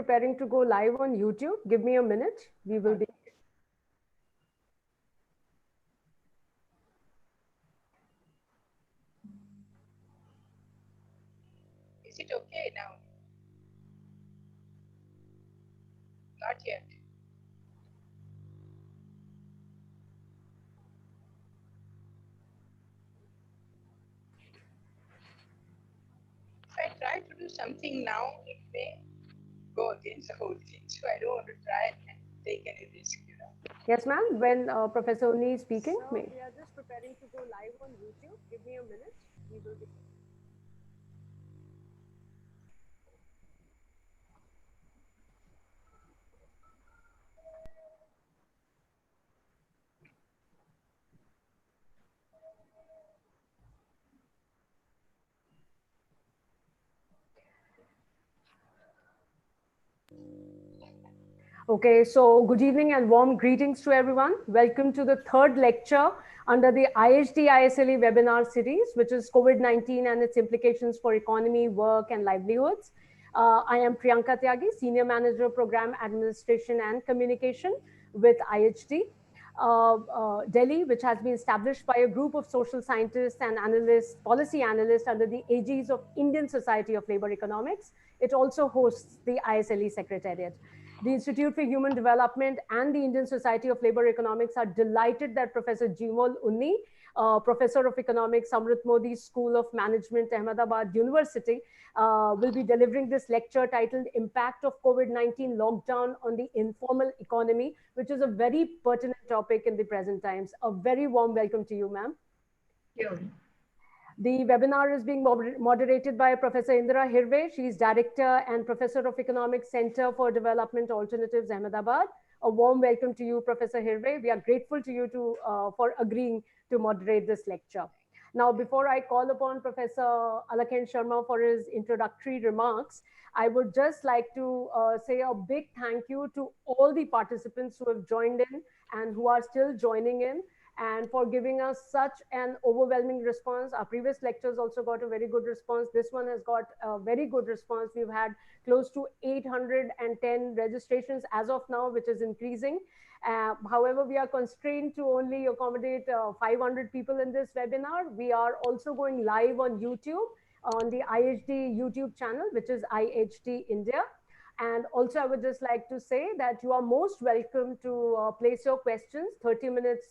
preparing to go live on YouTube. Give me a minute. We will be. Is it okay now? Not yet. If I try to do something now, it may go against the whole thing. So I don't want to try and take any risk, you know. Yes, ma'am. When Professor Uni is speaking, we are just preparing to go live on YouTube. Give me a minute. We will be. Okay, so good evening and warm greetings to everyone. Welcome to the third lecture under the IHD-ISLE webinar series, which is COVID-19 and its implications for economy, work, and livelihoods. I am Priyanka Tyagi, Senior Manager, Program Administration and Communication with IHD. Delhi, which has been established by a group of social scientists and analysts, policy analysts under the aegis of Indian Society of Labour Economics. It also hosts the ISLE Secretariat. The Institute for Human Development and the Indian Society of Labour Economics are delighted that Professor Jimol Unni, Professor of Economics, Amrit Modi School of Management, Ahmedabad University, will be delivering this lecture titled Impact of COVID-19 Lockdown on the Informal Economy, which is a very pertinent topic in the present times. A very warm welcome to you, ma'am. Thank you. The webinar is being moderated by Professor Indira Hirve. She is Director and Professor of Economics, Center for Development Alternatives, Ahmedabad. A warm welcome to you, Professor Hirve. We are grateful to you for agreeing to moderate this lecture. Now, before I call upon Professor Alakhen Sharma for his introductory remarks, I would just like to say a big thank you to all the participants who have joined in and who are still joining in, and for giving us such an overwhelming response. Our previous lectures also got a very good response. This one has got a very good response. We've had close to 810 registrations as of now, which is increasing. However, we are constrained to only accommodate 500 people in this webinar. We are also going live on YouTube, on the IHD YouTube channel, which is IHD India. And also, I would just like to say that you are most welcome to place your questions 30 minutes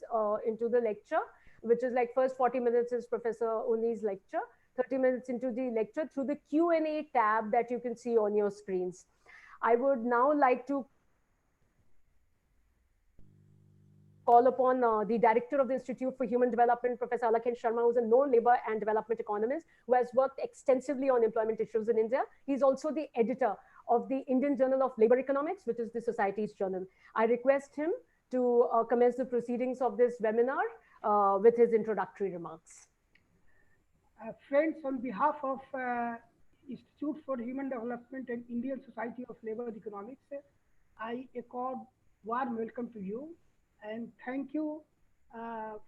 into the lecture, which is like first 40 minutes is Professor Uni's lecture, 30 minutes into the lecture through the Q&A tab that you can see on your screens. I would now like to call upon the director of the Institute for Human Development, Professor Alakhen Sharma, who is a known labor and development economist who has worked extensively on employment issues in India. He's also the editor of the Indian Journal of Labour Economics, which is the Society's journal. I request him to commence the proceedings of this webinar with his introductory remarks. Friends, on behalf of Institute for Human Development and Indian Society of Labour Economics, I accord warm welcome to you and thank you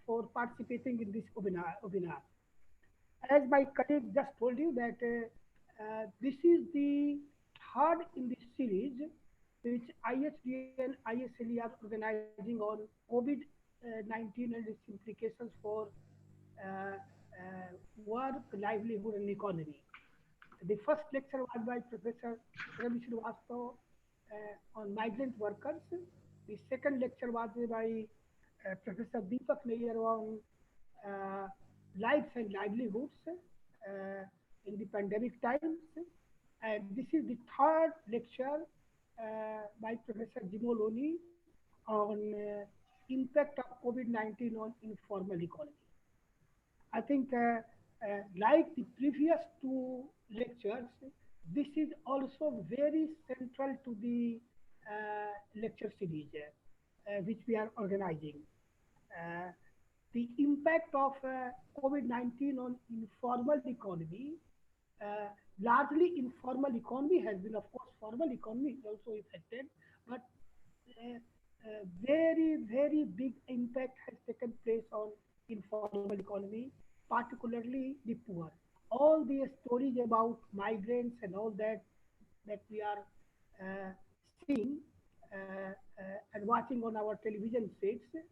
for participating in this webinar. As my colleague just told you that this is the third in this series which IHD and ISLE are organizing on COVID-19 and its implications for work, livelihood and economy. The first lecture was by Professor Ravi Srivastava on migrant workers. The second lecture was by Professor Deepak Nair on lives and livelihoods in the pandemic times. And this is the third lecture by Professor Jimol Unni on impact of COVID-19 on informal economy. I think like the previous two lectures, this is also very central to the lecture series which we are organizing. The impact of COVID-19 on informal economy, largely informal economy has been, of course, formal economy is also affected, but very, very big impact has taken place on informal economy, particularly the poor. All the stories about migrants and all that we are seeing and watching on our television sets.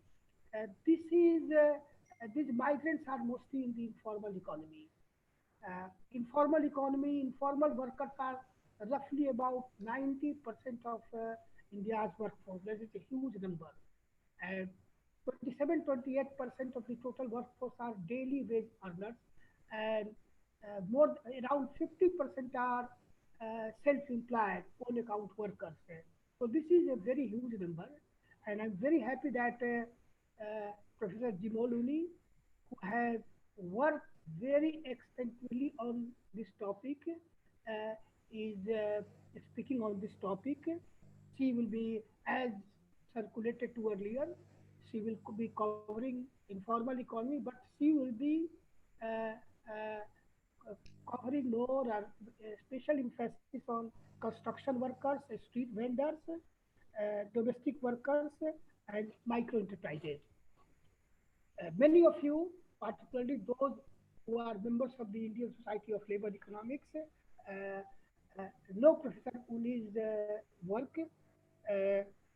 These migrants are mostly in the informal economy. Informal workers are roughly about 90% of India's workforce. That is a huge number. And 27-28% of the total workforce are daily wage earners, and more around 50% are self-employed, own account workers. So this is a very huge number, and I'm very happy that Professor Jimoluni, who has worked very extensively on this topic, is speaking on this topic. She will be, as circulated to earlier, she will be covering informal economy, but she will be uh, uh, covering more special emphasis on construction workers, street vendors, domestic workers, and micro enterprises. Many of you, particularly those who are members of the Indian Society of Labor Economics, know Professor Uni's work.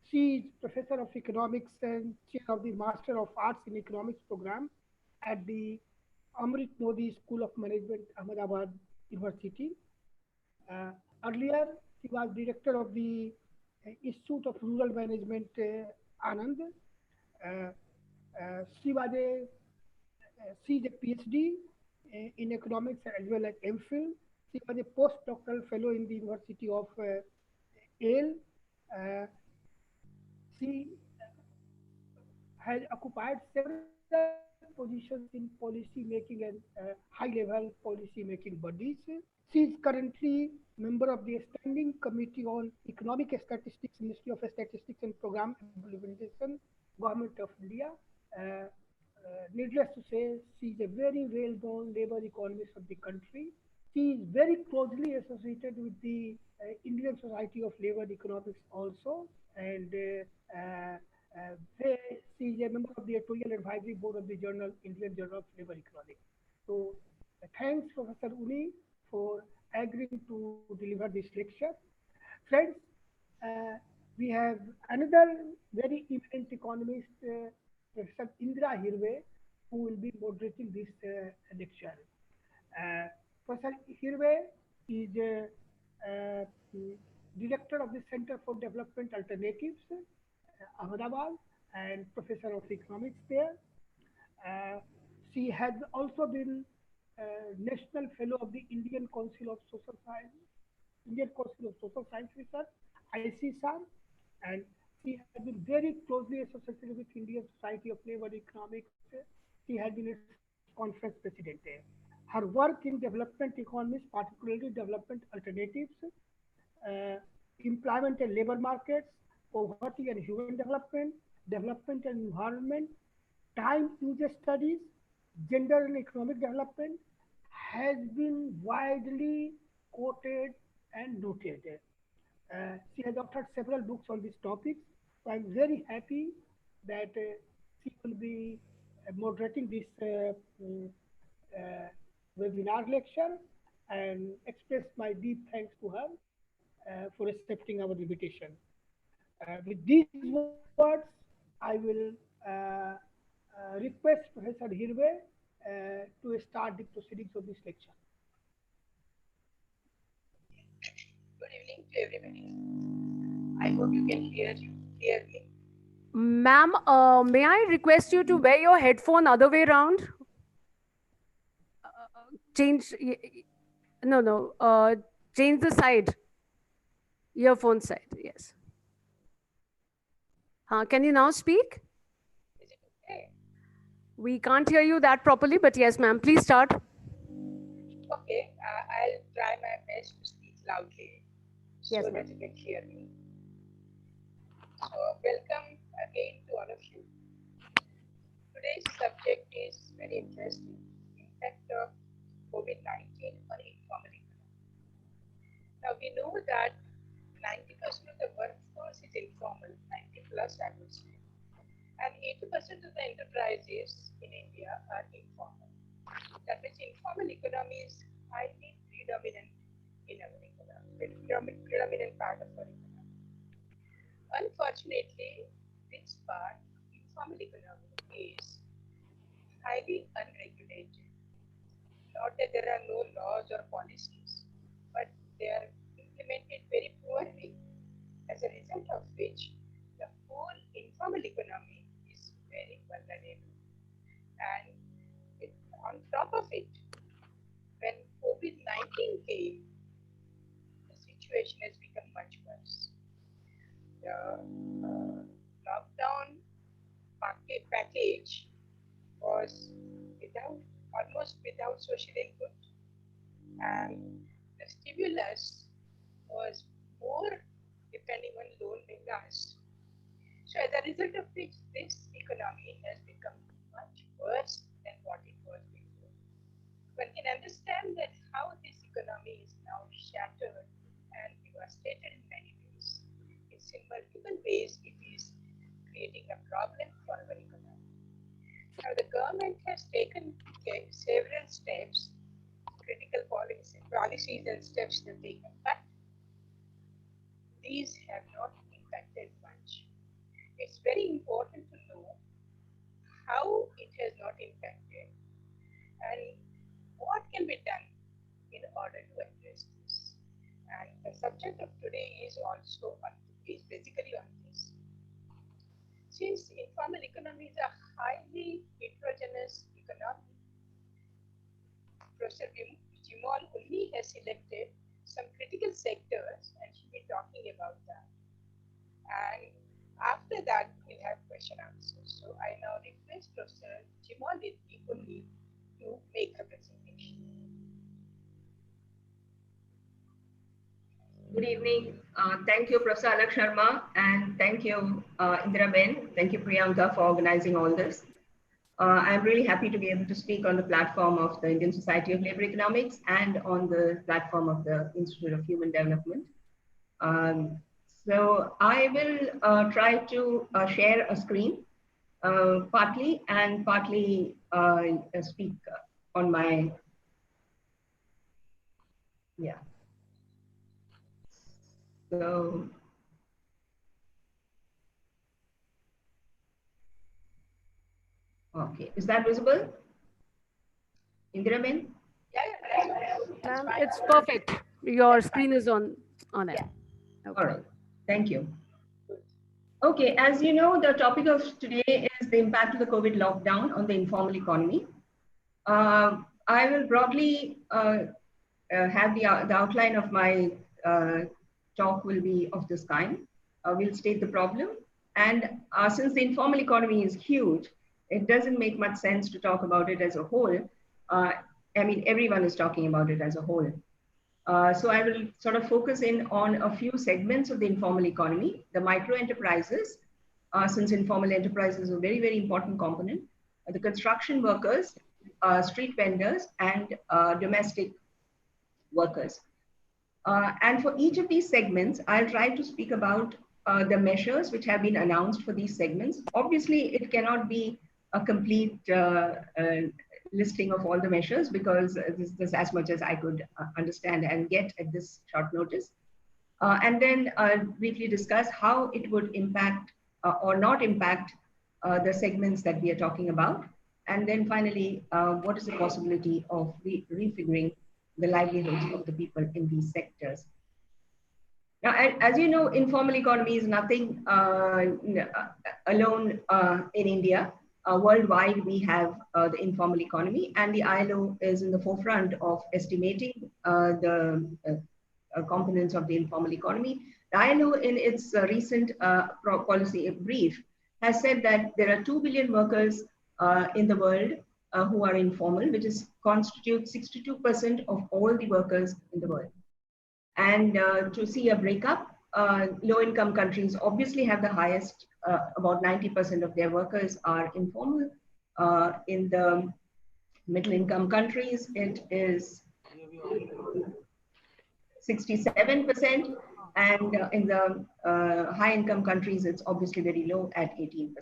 She is Professor of Economics and Chair of the Master of Arts in Economics program at the Amrit Modi School of Management, Ahmedabad University. Earlier, she was Director of the Institute of Rural Management, Anand. Uh, she is a PhD in economics as well as MPhil. She was a postdoctoral fellow in the University of Yale. Uh, she has occupied several positions in policy making and high-level policy making bodies. She is currently member of the Standing Committee on Economic Statistics, Ministry of Statistics and Program Implementation, Government of India. Needless to say, she is a very well-known labor economist of the country. She is very closely associated with the Indian Society of Labor Economics also, and she is a member of the editorial advisory board of the journal Indian Journal of Labor Economics. So, thanks, Professor Uni, for agreeing to deliver this lecture. Friends, uh, we have another very eminent economist, Professor Indra Hirve, who will be moderating this lecture. Professor Hirve is director of the Center for Development Alternatives, Ahmedabad, and professor of economics there. Uh, she has also been National Fellow of the Indian Council of Social Science, Indian Council of Social Science Research, ICSR, and she has been very closely associated with Indian Society of Labor Economics. She has been its conference president there. Her work in development economics, particularly development alternatives, uh, employment and labor markets, poverty and human development, development and environment, time user studies, gender and economic development has been widely quoted and noted. She has authored several books on these topics. So I'm very happy that she will be moderating this uh, webinar lecture, and express my deep thanks to her for accepting our invitation. With these words, I will request Professor Hirve to start the proceedings of this lecture. Good evening to everybody. I hope you can hear me. Ma'am, may I request you to wear your headphone other way around? Change, change the side, earphone side, yes. Can you now speak? Is it okay? We can't hear you that properly, but yes, ma'am, please start. Okay, I'll try my best to speak loudly so that you can hear me. So, welcome again to all of you. Today's subject is very interesting, impact of COVID-19 on informal economy. Now, we know that 90% of the workforce is informal, 90 plus I would say, and 80% of the enterprises in India are informal. That means informal economy is highly predominant in our economy, predominant part of our economy. Unfortunately, this part, informal economy, is highly unregulated. Not that there are no laws or policies, but they are implemented very poorly, as a result of which the whole informal economy is very vulnerable. And it, on top of it, when COVID-19 came, the situation has become much worse. The lockdown package was almost without social input, and the stimulus was more depending on loan megas. So as a result of which, this economy has become much worse than what it was before. One can understand that how this economy is now shattered and devastated in many ways. In multiple ways, it is creating a problem for our economy. Now, the government has taken several steps, critical policies and steps they've taken, but these have not impacted much. It's very important to know how it has not impacted and what can be done in order to address this. And the subject of today is basically on this. Since informal economy is a highly heterogeneous economy, Professor Jimal only has selected some critical sectors and she'll be talking about that. And after that, we'll have question answers. So I now request Professor Jimal only to make a presentation. Good evening. Thank you, Professor Alak Sharma, and thank you, Indira Ben. Thank you, Priyanka, for organizing all this. I'm really happy to be able to speak on the platform of the Indian Society of Labor Economics and on the platform of the Institute of Human Development. So I will try to share a screen partly and partly speak on my, yeah. So, okay, is that visible? Indira Ben? Yeah, it's perfect. Your screen is on it. Yeah. Okay. All right, thank you. Okay, as you know, the topic of today is the impact of the COVID lockdown on the informal economy. I will broadly have the outline of my talk will be of this kind. We'll state the problem. And since the informal economy is huge, it doesn't make much sense to talk about it as a whole. I mean, everyone is talking about it as a whole. So I will sort of focus in on a few segments of the informal economy, the micro enterprises, since informal enterprise is a very, very important component, the construction workers, street vendors, and domestic workers. And for each of these segments, I'll try to speak about the measures which have been announced for these segments. Obviously, it cannot be a complete listing of all the measures because this is as much as I could understand and get at this short notice. And then briefly discuss how it would impact or not impact the segments that we are talking about. And then finally, what is the possibility of refiguring the livelihoods of the people in these sectors. Now, as you know, informal economy is nothing alone in India. Worldwide, we have the informal economy, and the ILO is in the forefront of estimating the components of the informal economy. The ILO, in its recent policy brief, has said that there are 2 billion workers in the world who are informal, which constitutes 62% of all the workers in the world. And to see a breakup, low-income countries obviously have the highest, about 90% of their workers are informal. In the middle-income countries, it is 67%, and in the high-income countries, it's obviously very low at 18%.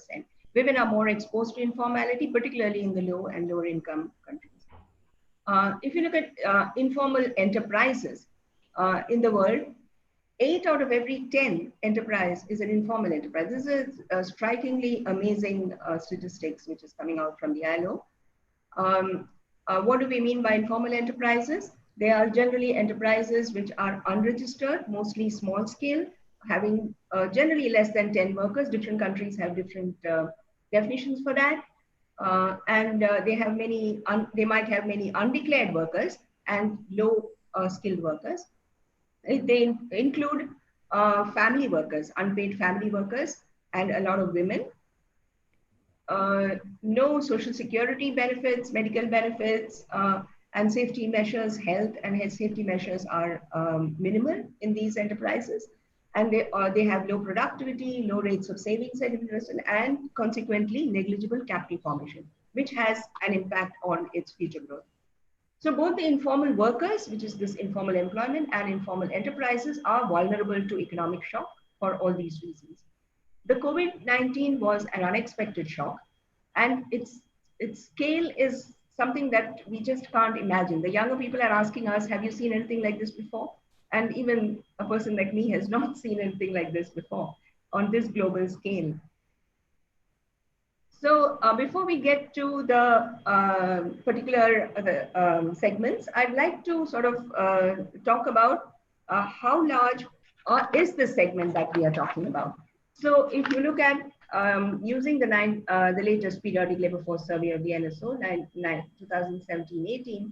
Women are more exposed to informality, particularly in the low and lower income countries. If you look at informal enterprises, in the world, 8 out of every 10 enterprise is an informal enterprise. This is strikingly amazing statistics which is coming out from the ILO. What do we mean by informal enterprises? They are generally enterprises which are unregistered, mostly small scale, having generally less than 10 workers. Different countries have different definitions for that. And they have many, they might have many undeclared workers and low skilled workers. They include family workers, unpaid family workers, and a lot of women. No social security benefits, medical benefits, and safety measures, health and safety measures are minimal in these enterprises. And they have low productivity, low rates of savings and investment, and consequently negligible capital formation, which has an impact on its future growth. So both the informal workers, which is this informal employment, and informal enterprises are vulnerable to economic shock for all these reasons. The COVID-19 was an unexpected shock, and its scale is something that we just can't imagine. The younger people are asking us, have you seen anything like this before? And even a person like me has not seen anything like this before on this global scale. So before we get to the particular segments, I'd like to sort of talk about how large is this segment that we are talking about. So if you look at using the latest periodic labor force survey of the NSO, 2017-18,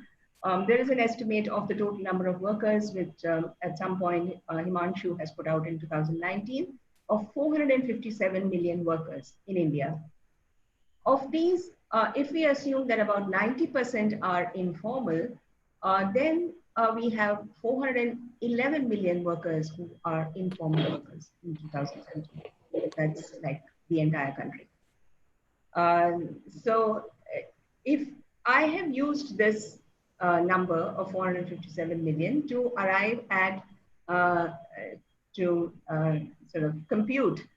there is an estimate of the total number of workers, which at some point Himanshu has put out in 2019, of 457 million workers in India. Of these, if we assume that about 90% are informal, then we have 411 million workers who are informal workers in 2017. That's like the entire country. So if I have used this number of 457 million to arrive at, sort of compute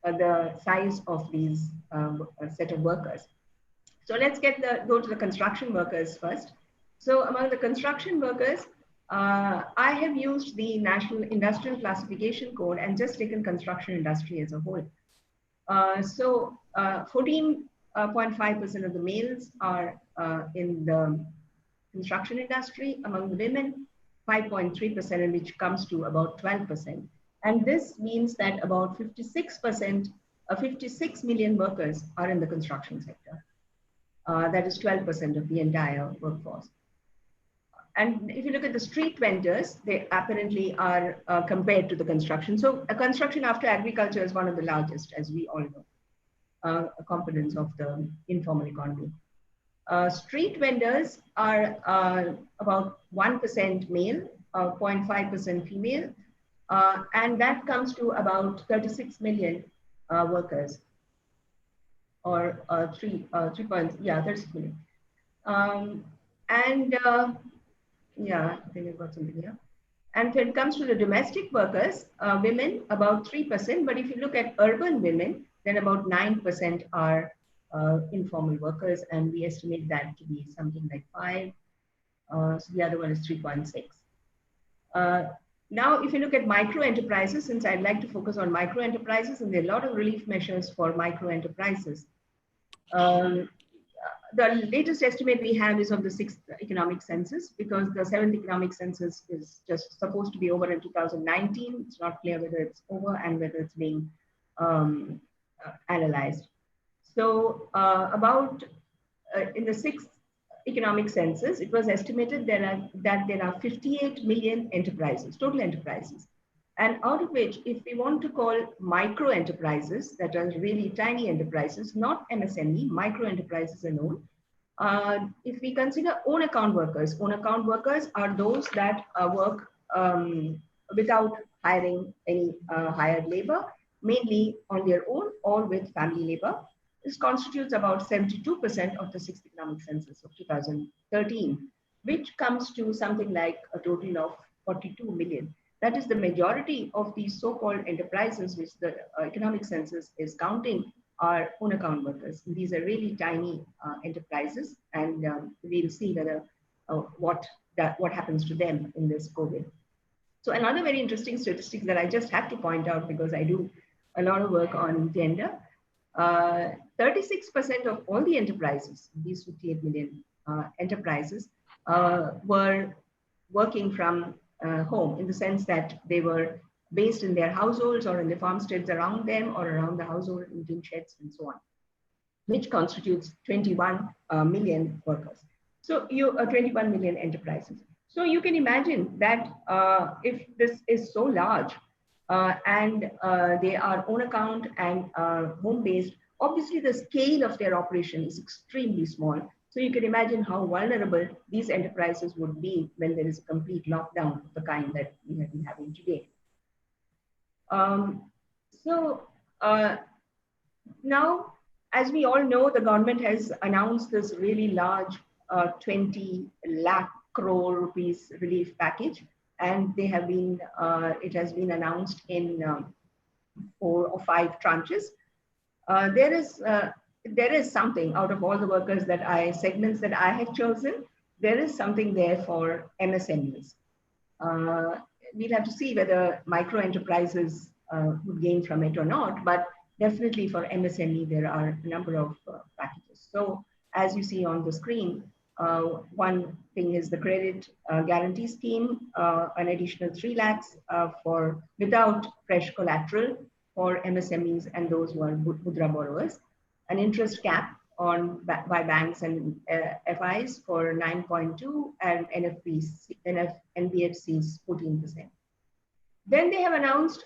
the size of these set of workers. So let's go to the construction workers first. So among the construction workers, I have used the National Industrial Classification Code and just taken construction industry as a whole. So 14.5% of the males are in the construction industry. Among the women, 5.3%, which comes to about 12%. And this means that about 56%, 56 million workers are in the construction sector. That is 12% of the entire workforce. And if you look at the street vendors, they apparently are compared to the construction. So a construction after agriculture is one of the largest, as we all know, components of the informal economy. Street vendors are about 1% male, 0.5% female, and that comes to about 36 million workers, or 36 million. Yeah, I think I've got something here. And when it comes to the domestic workers, women, about 3%, but if you look at urban women, then about 9% are informal workers, and we estimate that to be something like 5. So the other one is 3.6. Now, if you look at micro enterprises, since I'd like to focus on micro enterprises, and there are a lot of relief measures for micro enterprises. The latest estimate we have is of the 6th economic census, because the 7th economic census is just supposed to be over in 2019. It's not clear whether it's over and whether it's being analyzed. So in the 6th economic census, it was estimated that there are 58 million enterprises, total enterprises. And out of which, if we want to call micro enterprises, that are really tiny enterprises, not MSME, micro enterprises are known. If we consider own account workers are those that work without hiring any hired labor, mainly on their own or with family labor. This constitutes about 72% of the 6th economic census of 2013, which comes to something like a total of 42 million. That is the majority of these so-called enterprises which the economic census is counting are own account workers. These are really tiny enterprises, and we'll see whether what happens to them in this COVID. So another very interesting statistic that I just have to point out, because I do a lot of work on gender, 36% of all the enterprises, these 58 million enterprises, were working from home, in the sense that they were based in their households or in the farmsteads around them or around the household in tin sheds and so on, which constitutes 21 million workers. So 21 million enterprises. So you can imagine that if this is so large and they are on account and home-based, obviously the scale of their operation is extremely small. So you can imagine how vulnerable these enterprises would be when there is a complete lockdown of the kind that we have been having today. Now, as we all know, the government has announced this really large 20 lakh crore rupees relief package, and they have been, it has been announced in 4 or 5 tranches. There is something out of all the workers that segments that I have chosen, there is something there for MSMEs. We'll have to see whether micro enterprises would gain from it or not, but definitely for MSME, there are a number of packages. So as you see on the screen, one thing is the credit guarantee scheme, an additional 3 lakhs for without fresh collateral for MSMEs and those who are Mudra borrowers, an interest cap on by banks and FIs for 9.2 and NBFCs 14%. Then they have announced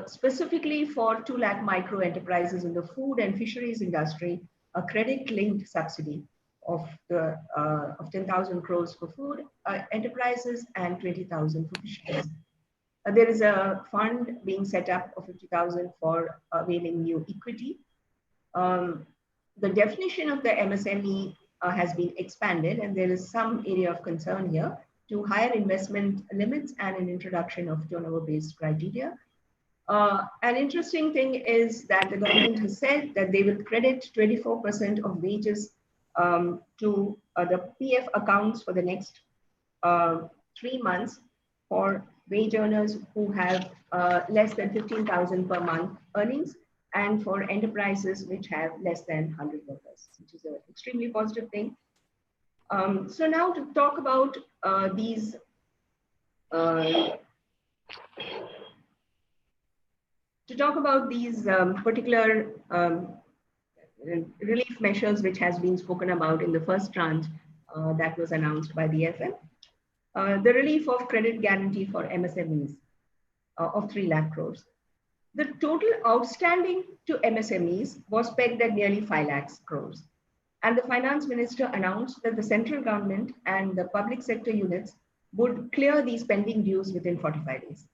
specifically for 2 lakh micro enterprises in the food and fisheries industry, a credit-linked subsidy of 10,000 crores for food enterprises and 20,000 for fisheries. There is a fund being set up of 50,000 for availing new equity. The definition of the MSME has been expanded, and there is some area of concern here to higher investment limits and an introduction of turnover-based criteria. An interesting thing is that the government has said that they will credit 24% of wages to the PF accounts for the next 3 months for wage earners who have less than 15,000 per month earnings, and for enterprises which have less than 100 workers, which is an extremely positive thing. So now to talk about these particular relief measures which has been spoken about in the first tranche that was announced by the FM. The relief of credit guarantee for MSMEs of 3 lakh crores. The total outstanding to MSMEs was pegged at nearly 5 lakhs crores. And the finance minister announced that the central government and the public sector units would clear these pending dues within 45 days.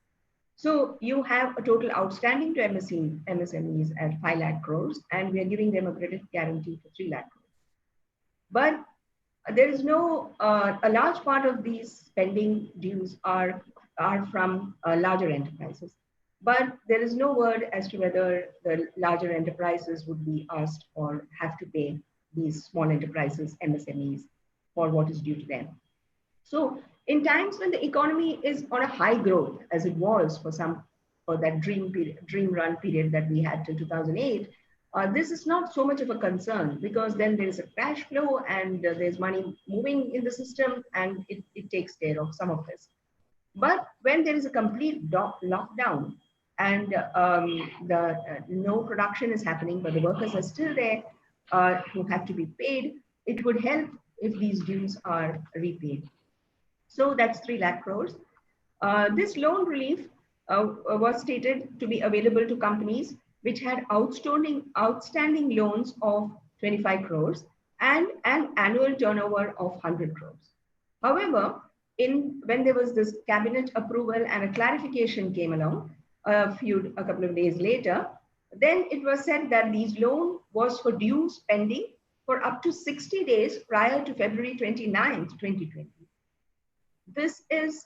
So you have a total outstanding to MSMEs at 5 lakh crores, and we are giving them a credit guarantee for 3 lakh crores. But there is no, a large part of these pending dues are from larger enterprises. But there is no word as to whether the larger enterprises would be asked or have to pay these small enterprises, MSMEs, for what is due to them. So in times when the economy is on a high growth, as it was for that dream run period that we had till 2008, this is not so much of a concern, because then there is a cash flow and there's money moving in the system, and it takes care of some of this. But when there is a complete lockdown and no production is happening, but the workers are still there who have to be paid, it would help if these dues are repaid. So that's 3 lakh crores. This loan relief was stated to be available to companies which had outstanding loans of 25 crores and an annual turnover of 100 crores. However, when there was this cabinet approval and a clarification came along a couple of days later, then it was said that these loan was for dues pending for up to 60 days prior to February 29th, 2020. This is,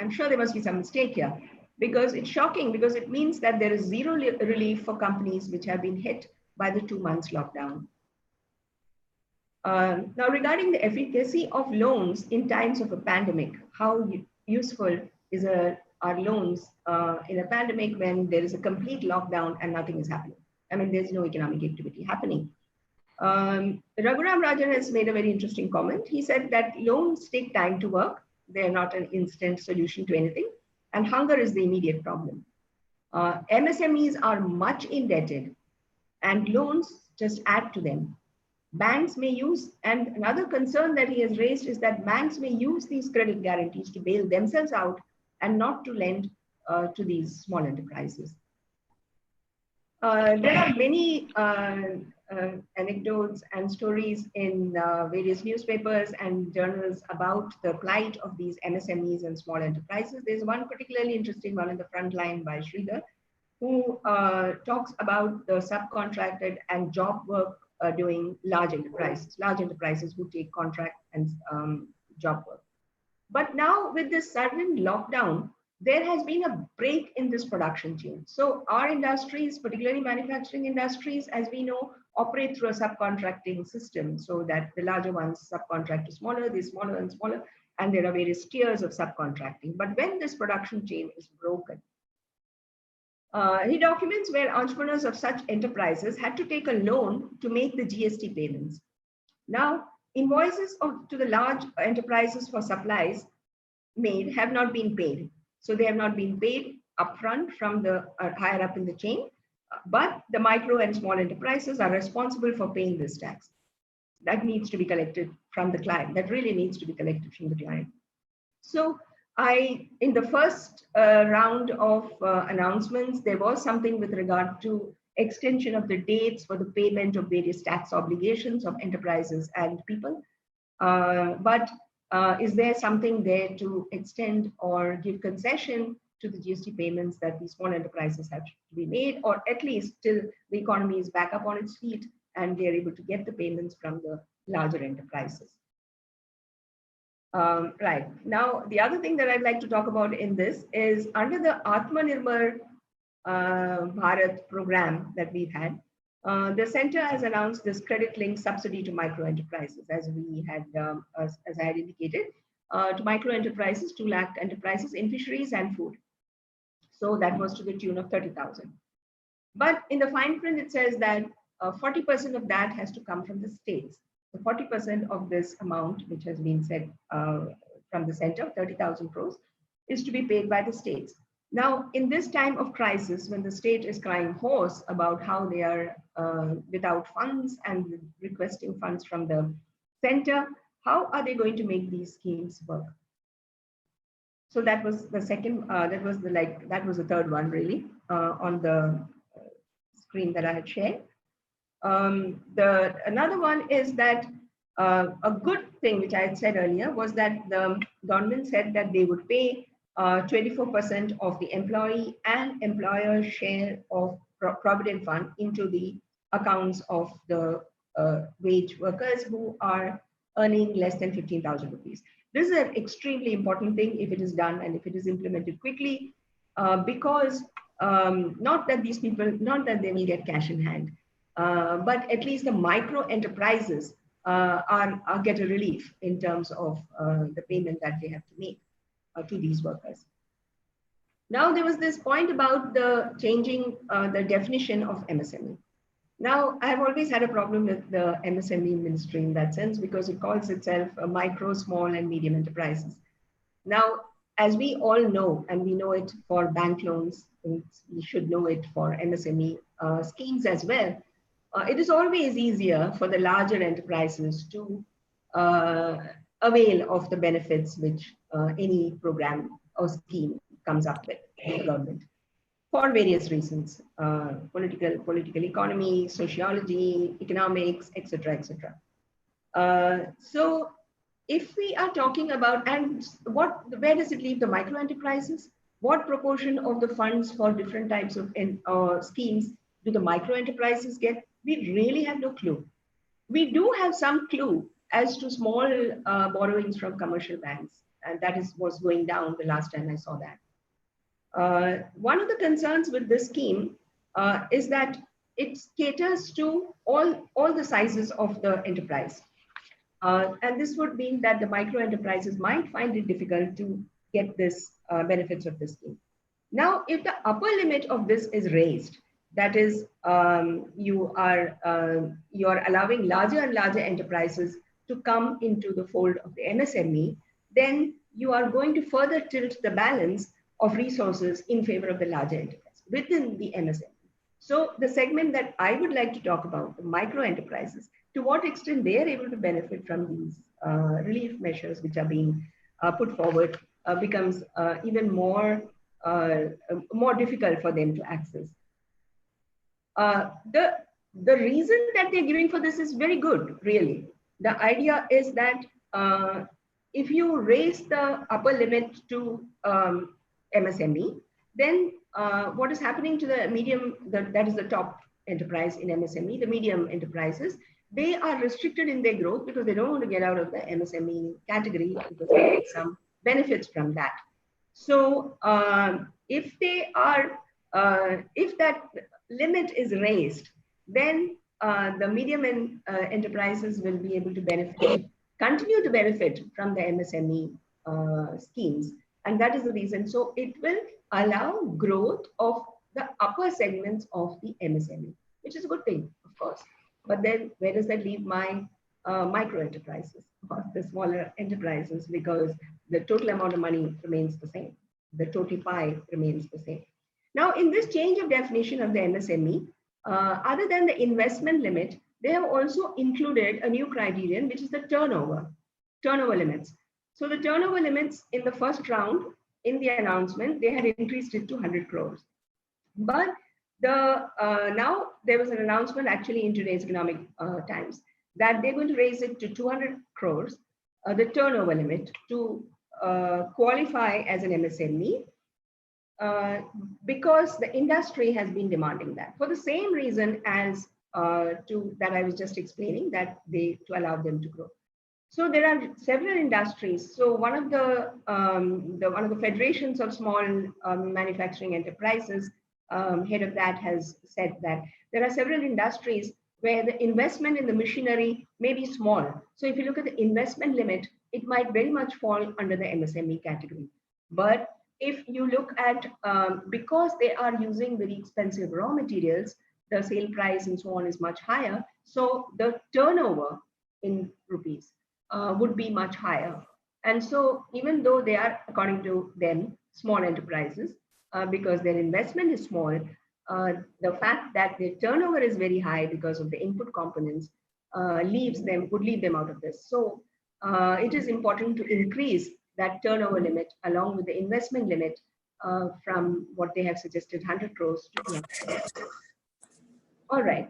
I'm sure there must be some mistake here, because it's shocking, because it means that there is zero relief for companies which have been hit by the 2 months lockdown. Now, regarding the efficacy of loans in times of a pandemic, how useful is a our loans in a pandemic when there is a complete lockdown and nothing is happening. I mean, there's no economic activity happening. Raghuram Rajan has made a very interesting comment. He said that loans take time to work. They're not an instant solution to anything. And hunger is the immediate problem. MSMEs are much indebted and loans just add to them. Banks may use, and another concern that he has raised is that banks may use these credit guarantees to bail themselves out and not to lend to these small enterprises. There are many anecdotes and stories in various newspapers and journals about the plight of these MSMEs and small enterprises. There's one particularly interesting one in the front line by Sridhar, who talks about the subcontracted and job work doing large enterprises who take contract and job work. But now with this sudden lockdown, there has been a break in this production chain. So our industries, particularly manufacturing industries, as we know, operate through a subcontracting system so that the larger ones subcontract to smaller, the smaller and smaller, and there are various tiers of subcontracting. But when this production chain is broken, he documents where entrepreneurs of such enterprises had to take a loan to make the GST payments. Now, invoices to the large enterprises for supplies made have not been paid. So they have not been paid upfront from the higher up in the chain, but the micro and small enterprises are responsible for paying this tax. That needs to be collected from the client. That really needs to be collected from the client. So in the first round of announcements, there was something with regard to extension of the dates for the payment of various tax obligations of enterprises and people. But is there something there to extend or give concession to the GST payments that these small enterprises have to be made, or at least till the economy is back up on its feet and they're able to get the payments from the larger enterprises? Right. Now, the other thing that I'd like to talk about in this is under the Atmanirbhar Bharat program that we've had, the center has announced this credit-linked subsidy to micro enterprises, as we had, as I had indicated, to micro enterprises, 2 lakh enterprises in fisheries and food. So that was to the tune of 30,000. But in the fine print, it says that 40% of that has to come from the states. So 40% of this amount, which has been said from the center, 30,000 crores, is to be paid by the states. Now, in this time of crisis, when the state is crying hoarse about how they are without funds and requesting funds from the center, how are they going to make these schemes work? So that was the second, that was the third one really on the screen that I had shared. Another one is that a good thing, which I had said earlier, was that the government said that they would pay 24% of the employee and employer share of provident fund into the accounts of the wage workers who are earning less than 15,000 rupees. This is an extremely important thing if it is done and if it is implemented quickly, because not that these people, not that they will get cash in hand, but at least the micro enterprises get a relief in terms of the payment that they have to make to these workers. Now, there was this point about the changing the definition of MSME. Now, I have always had a problem with the MSME ministry in that sense, because it calls itself a micro, small, and medium enterprises. Now, as we all know, and we know it for bank loans, and we should know it for MSME schemes as well, it is always easier for the larger enterprises to avail of the benefits which any program or scheme comes up with in the government for various reasons, political economy, sociology, economics, etc., etc. So if we are talking about, and where does it leave the micro enterprises? What proportion of the funds for different types of schemes do the micro enterprises get? We really have no clue. We do have some clue as to small borrowings from commercial banks, and that was going down the last time I saw that. One of the concerns with this scheme is that it caters to all the sizes of the enterprise. And this would mean that the micro enterprises might find it difficult to get this benefits of this scheme. Now, if the upper limit of this is raised, that is, you are allowing larger and larger enterprises to come into the fold of the MSME, then you are going to further tilt the balance of resources in favor of the larger enterprise within the MSME. So the segment that I would like to talk about, the micro enterprises, to what extent they are able to benefit from these relief measures which are being put forward becomes even more difficult for them to access. The reason that they're giving for this is very good, really. The idea is that if you raise the upper limit to MSME, then what is happening to the medium, that is the top enterprise in MSME, the medium enterprises, they are restricted in their growth because they don't want to get out of the MSME category because they get some benefits from that. So if that limit is raised, then the medium enterprises will be able to continue to benefit from the MSME schemes. And that is the reason. So it will allow growth of the upper segments of the MSME, which is a good thing, of course. But then where does that leave my micro enterprises or the smaller enterprises? Because the total amount of money remains the same. The total pie remains the same. Now, in this change of definition of the MSME, other than the investment limit, they have also included a new criterion, which is the turnover limits. So the turnover limits in the first round, in the announcement, they had increased it to 100 crores. But now there was an announcement actually in today's economic times that they're going to raise it to 200 crores, the turnover limit, to qualify as an MSME, because the industry has been demanding that for the same reason as that I was just explaining, that to allow them to grow. So there are several industries. So one of the federations of small manufacturing enterprises, head of that has said that there are several industries where the investment in the machinery may be small. So if you look at the investment limit, it might very much fall under the MSME category. But if you look at, because they are using very expensive raw materials, the sale price and so on is much higher. So the turnover in rupees would be much higher. And so even though they are, according to them, small enterprises, because their investment is small, the fact that their turnover is very high because of the input components would leave them out of this. So it is important to increase that turnover limit along with the investment limit from what they have suggested, 100 crores to 200 crores. All right.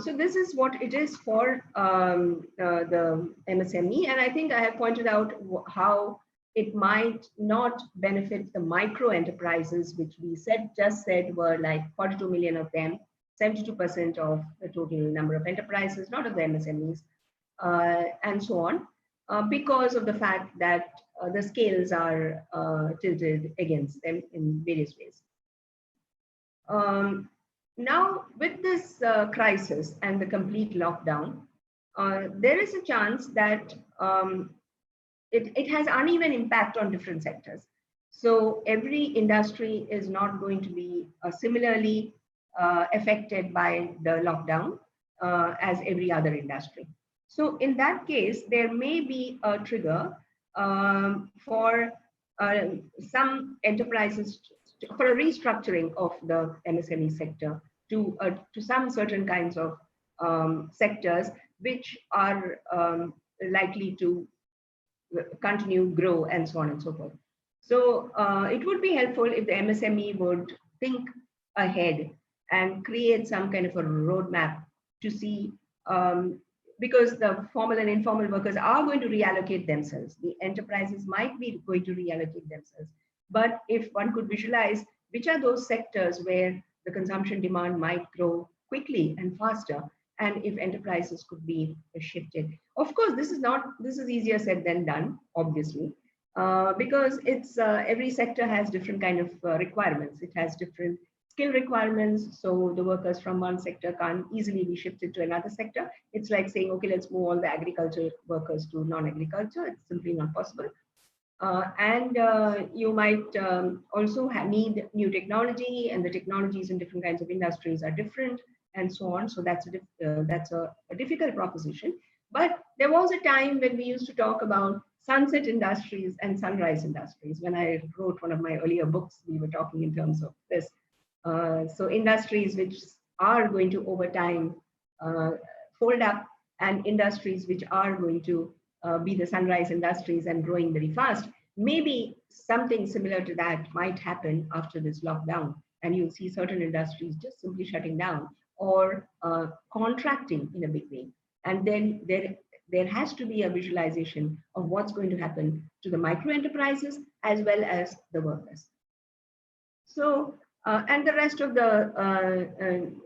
So this is what it is for the MSME. And I think I have pointed out how it might not benefit the micro enterprises, which we just said were like 42 million of them, 72% of the total number of enterprises, not of the MSMEs, and so on, because of the fact that the scales are tilted against them in various ways. Now, with this crisis and the complete lockdown, there is a chance that it has uneven impact on different sectors. So every industry is not going to be similarly affected by the lockdown as every other industry. So in that case, there may be a trigger for some enterprises for a restructuring of the MSME sector to some certain kinds of sectors which are likely to continue, grow, and so on and so forth. So it would be helpful if the MSME would think ahead and create some kind of a roadmap to see, because the formal and informal workers are going to reallocate themselves. The enterprises might be going to reallocate themselves. But if one could visualize which are those sectors where the consumption demand might grow quickly and faster, and if enterprises could be shifted. Of course, this is easier said than done, obviously, because it's every sector has different kind of requirements. It has different skill requirements. So the workers from one sector can't easily be shifted to another sector. It's like saying, okay, let's move all the agriculture workers to non-agriculture. It's simply not possible. You might also need new technology, and the technologies in different kinds of industries are different, and so on. So that's a difficult proposition. But there was a time when we used to talk about sunset industries and sunrise industries. When I wrote one of my earlier books, we were talking in terms of this. So industries which are going to over time fold up, and industries which are going to be the sunrise industries and growing very fast. Maybe something similar to that might happen after this lockdown, and you'll see certain industries just simply shutting down or contracting in a big way. And then there has to be a visualization of what's going to happen to the micro enterprises as well as the workers. So, and the rest of the,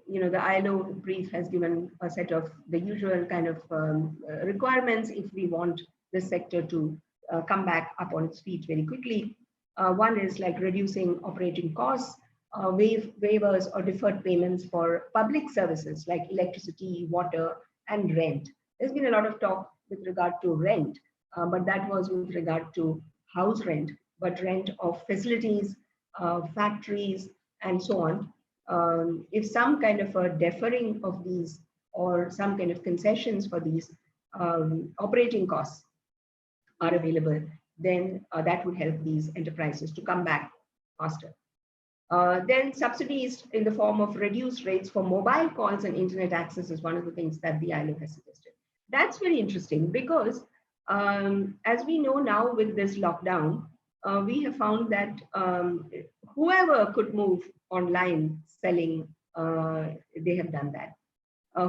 the ILO brief has given a set of the usual kind of requirements if we want this sector to come back up on its feet very quickly. One is like reducing operating costs, waivers or deferred payments for public services like electricity, water, and rent. There's been a lot of talk with regard to rent, but that was with regard to house rent, but rent of facilities, factories, and so on. If some kind of a deferring of these or some kind of concessions for these operating costs are available, then that would help these enterprises to come back faster. Then subsidies in the form of reduced rates for mobile calls and internet access is one of the things that the ILO has suggested. That's very interesting because as we know now with this lockdown, we have found that whoever could move online selling, they have done that.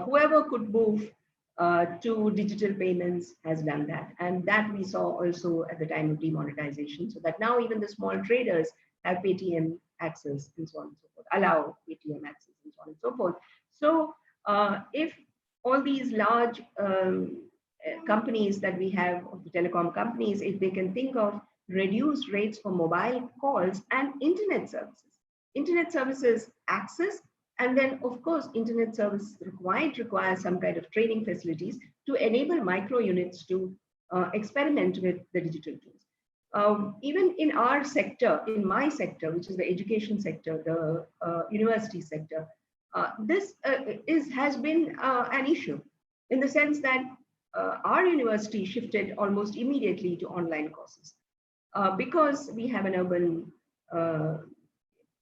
Whoever could move to digital payments has done that. And that we saw also at the time of demonetization, so that now even the small traders have Paytm access and so on and so forth, allow Paytm access and so on and so forth. So if all these large companies that we have, of the telecom companies, if they can think of reduced rates for mobile calls and internet services access, and then of course internet service require some kind of training facilities to enable micro units to experiment with the digital tools. Even in our sector, in my sector, which is the education sector, the university sector, this has been an issue in the sense that our university shifted almost immediately to online courses because we have an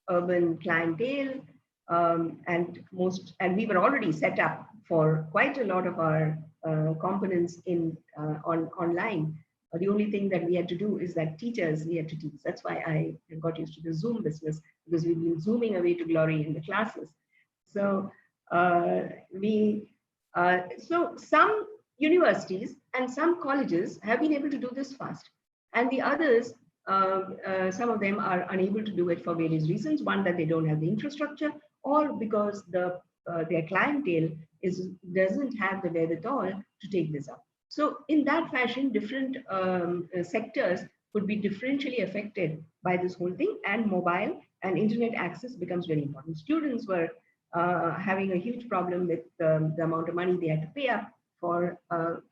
urban clientele, and we were already set up for quite a lot of our components online. The only thing that we had to do is that teachers, we had to teach. That's why I got used to the Zoom business, because we've been zooming away to glory in the classes. So so some universities and some colleges have been able to do this fast, and the others, some of them are unable to do it for various reasons. One, that they don't have the infrastructure, or because their clientele doesn't have the wherewithal to take this up. So in that fashion, different sectors could be differentially affected by this whole thing, and mobile and internet access becomes very important. Students were having a huge problem with the amount of money they had to pay up for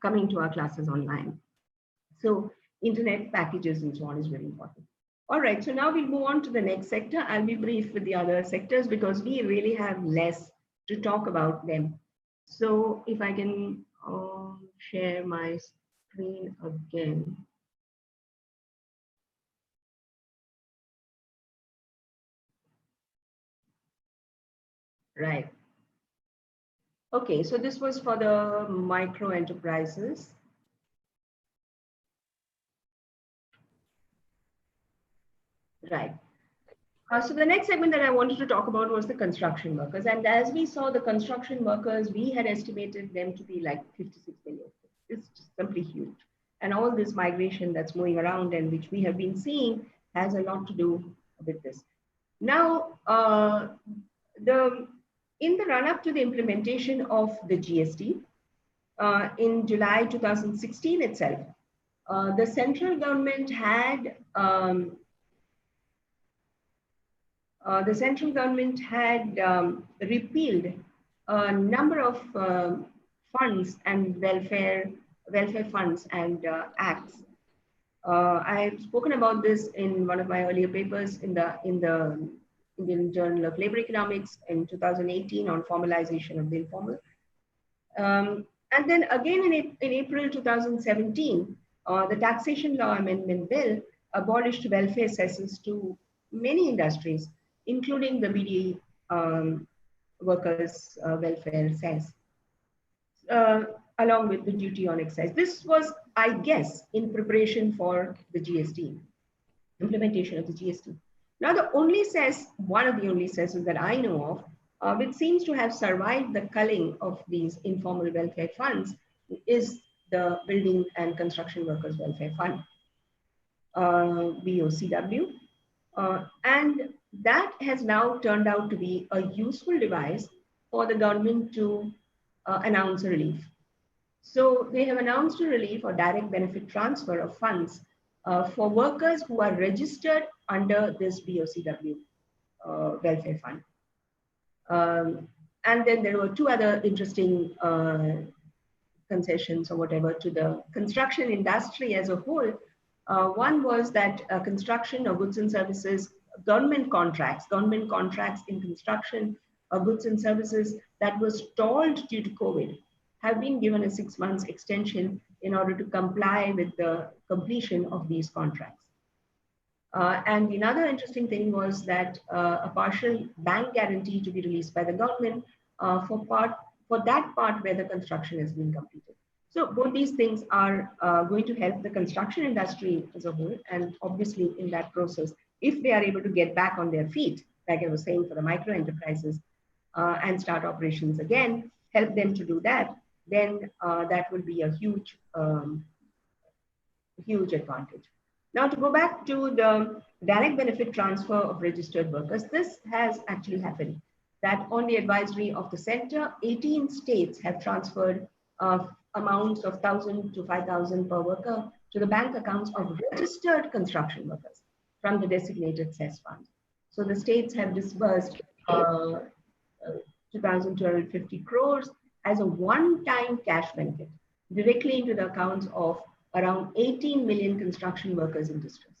coming to our classes online. So internet packages and so on is very important. All right, so now we'll move on to the next sector. I'll be brief with the other sectors because we really have less to talk about them. So if I can share my screen again. Right. Okay, so this was for the micro enterprises. Right. So the next segment that I wanted to talk about was the construction workers. And as we saw, the construction workers, we had estimated them to be like 56 million. It's just simply huge. And all this migration that's moving around and which we have been seeing has a lot to do with this. Now, in the run-up to the implementation of the GST, in July 2016 itself, the central government had repealed a number of funds and welfare funds and acts I have spoken about this in one of my earlier papers in the Indian Journal of Labor Economics in 2018 on formalization of the informal. And then again in April 2017, the Taxation Law Amendment Bill abolished welfare cesses to many industries, including the BD workers' welfare cess, along with the duty on excise. This was, I guess, in preparation for the GST, implementation of the GST. Now, the only cess, one of the only cesses that I know of, which seems to have survived the culling of these informal welfare funds, is the Building and Construction Workers Welfare Fund, BOCW. And that has now turned out to be a useful device for the government to announce a relief. So they have announced a relief or direct benefit transfer of funds for workers who are registered under this BOCW welfare fund. And then there were two other interesting concessions or whatever to the construction industry as a whole. One was that construction of goods and services, government contracts in construction of goods and services that was stalled due to COVID have been given a 6 months extension in order to comply with the completion of these contracts. And another interesting thing was that a partial bank guarantee to be released by the government for that part where the construction has been completed. So both these things are going to help the construction industry as a whole. And obviously in that process, if they are able to get back on their feet, like I was saying for the micro enterprises, and start operations again, help them to do that, then that will be a huge, huge advantage. Now to go back to the direct benefit transfer of registered workers, this has actually happened. That on the advisory of the center, 18 states have transferred amounts of 1,000 to 5,000 per worker to the bank accounts of registered construction workers from the designated cess fund. So the states have disbursed 2,250 crores as a one-time cash benefit directly into the accounts of around 18 million construction workers in distress.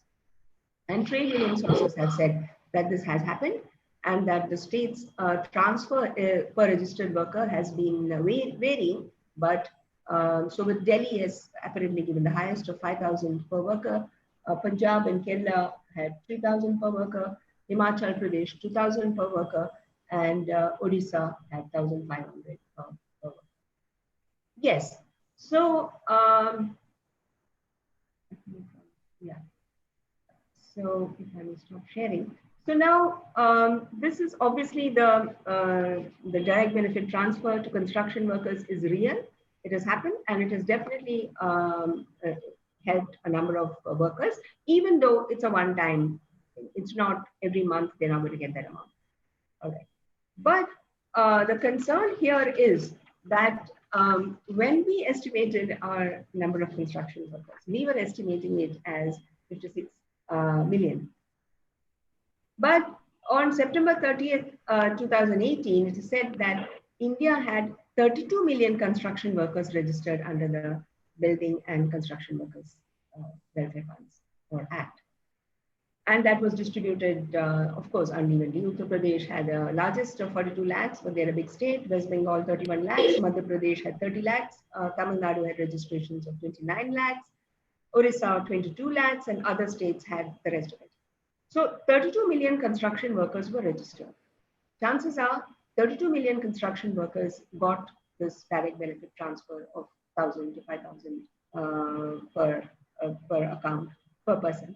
And trade union sources have said that this has happened and that the state's transfer per registered worker has been varying, but so with Delhi has apparently given the highest of 5,000 per worker, Punjab and Kerala had 3,000 per worker, Himachal Pradesh 2,000 per worker, and Odisha had 1,500 per worker. Yes, so yeah. So if I may stop sharing. So now this is obviously the direct benefit transfer to construction workers is real. It has happened and it has definitely helped a number of workers, even though it's a one-time. It's not every month they're not going to get that amount. All right. But the concern here is that when we estimated our number of construction workers, we were estimating it as 56 million. But on September 30th, 2018, it is said that India had 32 million construction workers registered under the Building and Construction Workers Welfare Funds or Act. And that was distributed, of course, unevenly. Uttar Pradesh had the largest of 42 lakhs, but they're a big state. West Bengal, 31 lakhs. Madhya Pradesh had 30 lakhs. Tamil Nadu had registrations of 29 lakhs. Orissa, 22 lakhs, and other states had the rest of it. So 32 million construction workers were registered. Chances are 32 million construction workers got this direct benefit transfer of 1,000 to 5,000 per account, per person.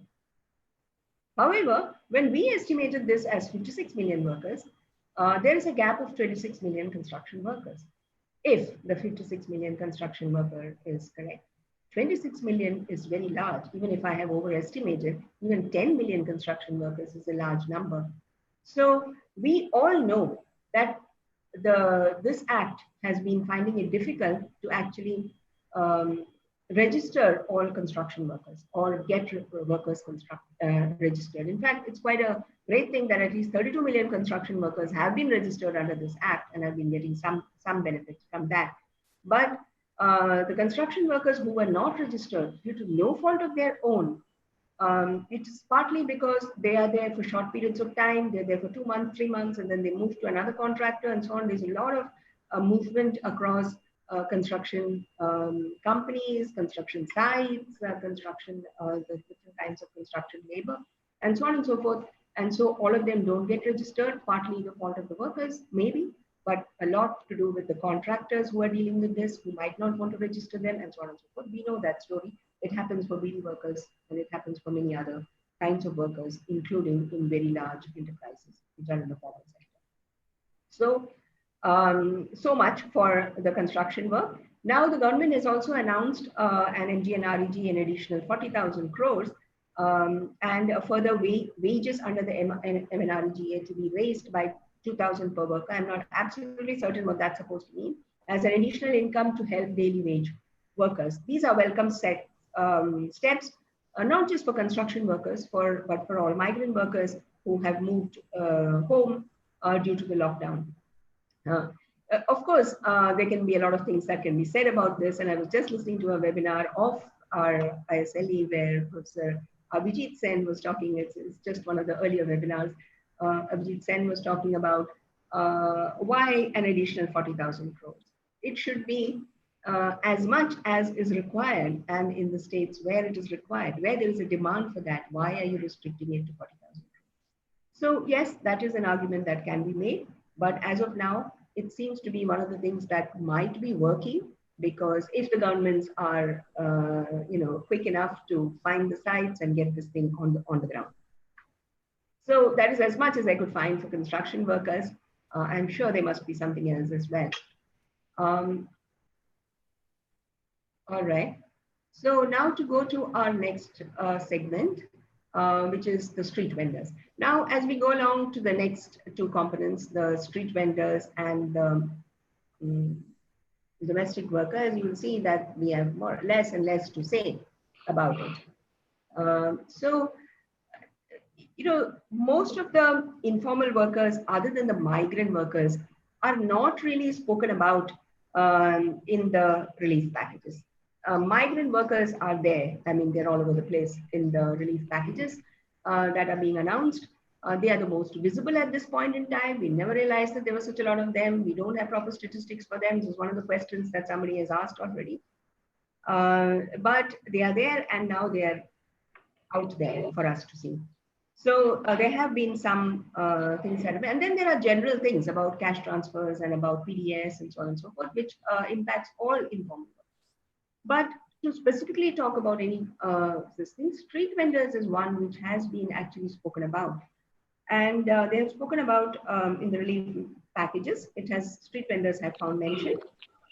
However, when we estimated this as 56 million workers, there is a gap of 26 million construction workers. If the 56 million construction worker is correct, 26 million is very large. Even if I have overestimated, even 10 million construction workers is a large number. So we all know that this act has been finding it difficult to actually register all construction workers or get workers registered. In fact, it's quite a great thing that at least 32 million construction workers have been registered under this act and have been getting some benefits from that. But the construction workers who were not registered due to no fault of their own, it is partly because they are there for short periods of time, they're there for 2 months, 3 months, and then they move to another contractor and so on. There's a lot of movement across construction companies, construction sites, the different kinds of construction labor, and so on and so forth. And so all of them don't get registered, partly the fault of the workers, maybe, but a lot to do with the contractors who are dealing with this, who might not want to register them, and so on and so forth. We know that story. It happens for BD workers, and it happens for many other kinds of workers, including in very large enterprises, which are in the formal sector. So, so much for the construction work. Now the government has also announced an MGNREG an additional 40,000 crores and a further wages under the MNREGA to be raised by 2,000 per worker. I'm not absolutely certain what that's supposed to mean, as an additional income to help daily wage workers. These are welcome steps, not just for construction workers, but for all migrant workers who have moved home due to the lockdown. Of course, there can be a lot of things that can be said about this. And I was just listening to a webinar of our ISLE where Professor Abhijit Sen was talking. It's just one of the earlier webinars. Abhijit Sen was talking about why an additional 40,000 crores. It should be as much as is required, and in the states where it is required, where there is a demand for that, why are you restricting it to 40,000 crores? So yes, that is an argument that can be made, but as of now, it seems to be one of the things that might be working, because if the governments are quick enough to find the sites and get this thing on the ground. So that is as much as I could find for construction workers. I'm sure there must be something else as well. All right. So now to go to our next segment, which is the street vendors. Now, as we go along to the next two components, the street vendors and the domestic workers, you will see that we have more, less and less to say about it. So, most of the informal workers, other than the migrant workers, are not really spoken about in the relief packages. Migrant workers are there. I mean, they're all over the place in the relief packages that are being announced. They are the most visible at this point in time. We never realized that there were such a lot of them. We don't have proper statistics for them. This is one of the questions that somebody has asked already. But they are there, and now they are out there for us to see. So there have been some things that have been, and then there are general things about cash transfers and about PDS and so on and so forth, which impacts all informal workers. But to specifically talk about any this thing, street vendors is one which has been actually spoken about. And they have spoken about in the relief packages. It has, street vendors have found mention.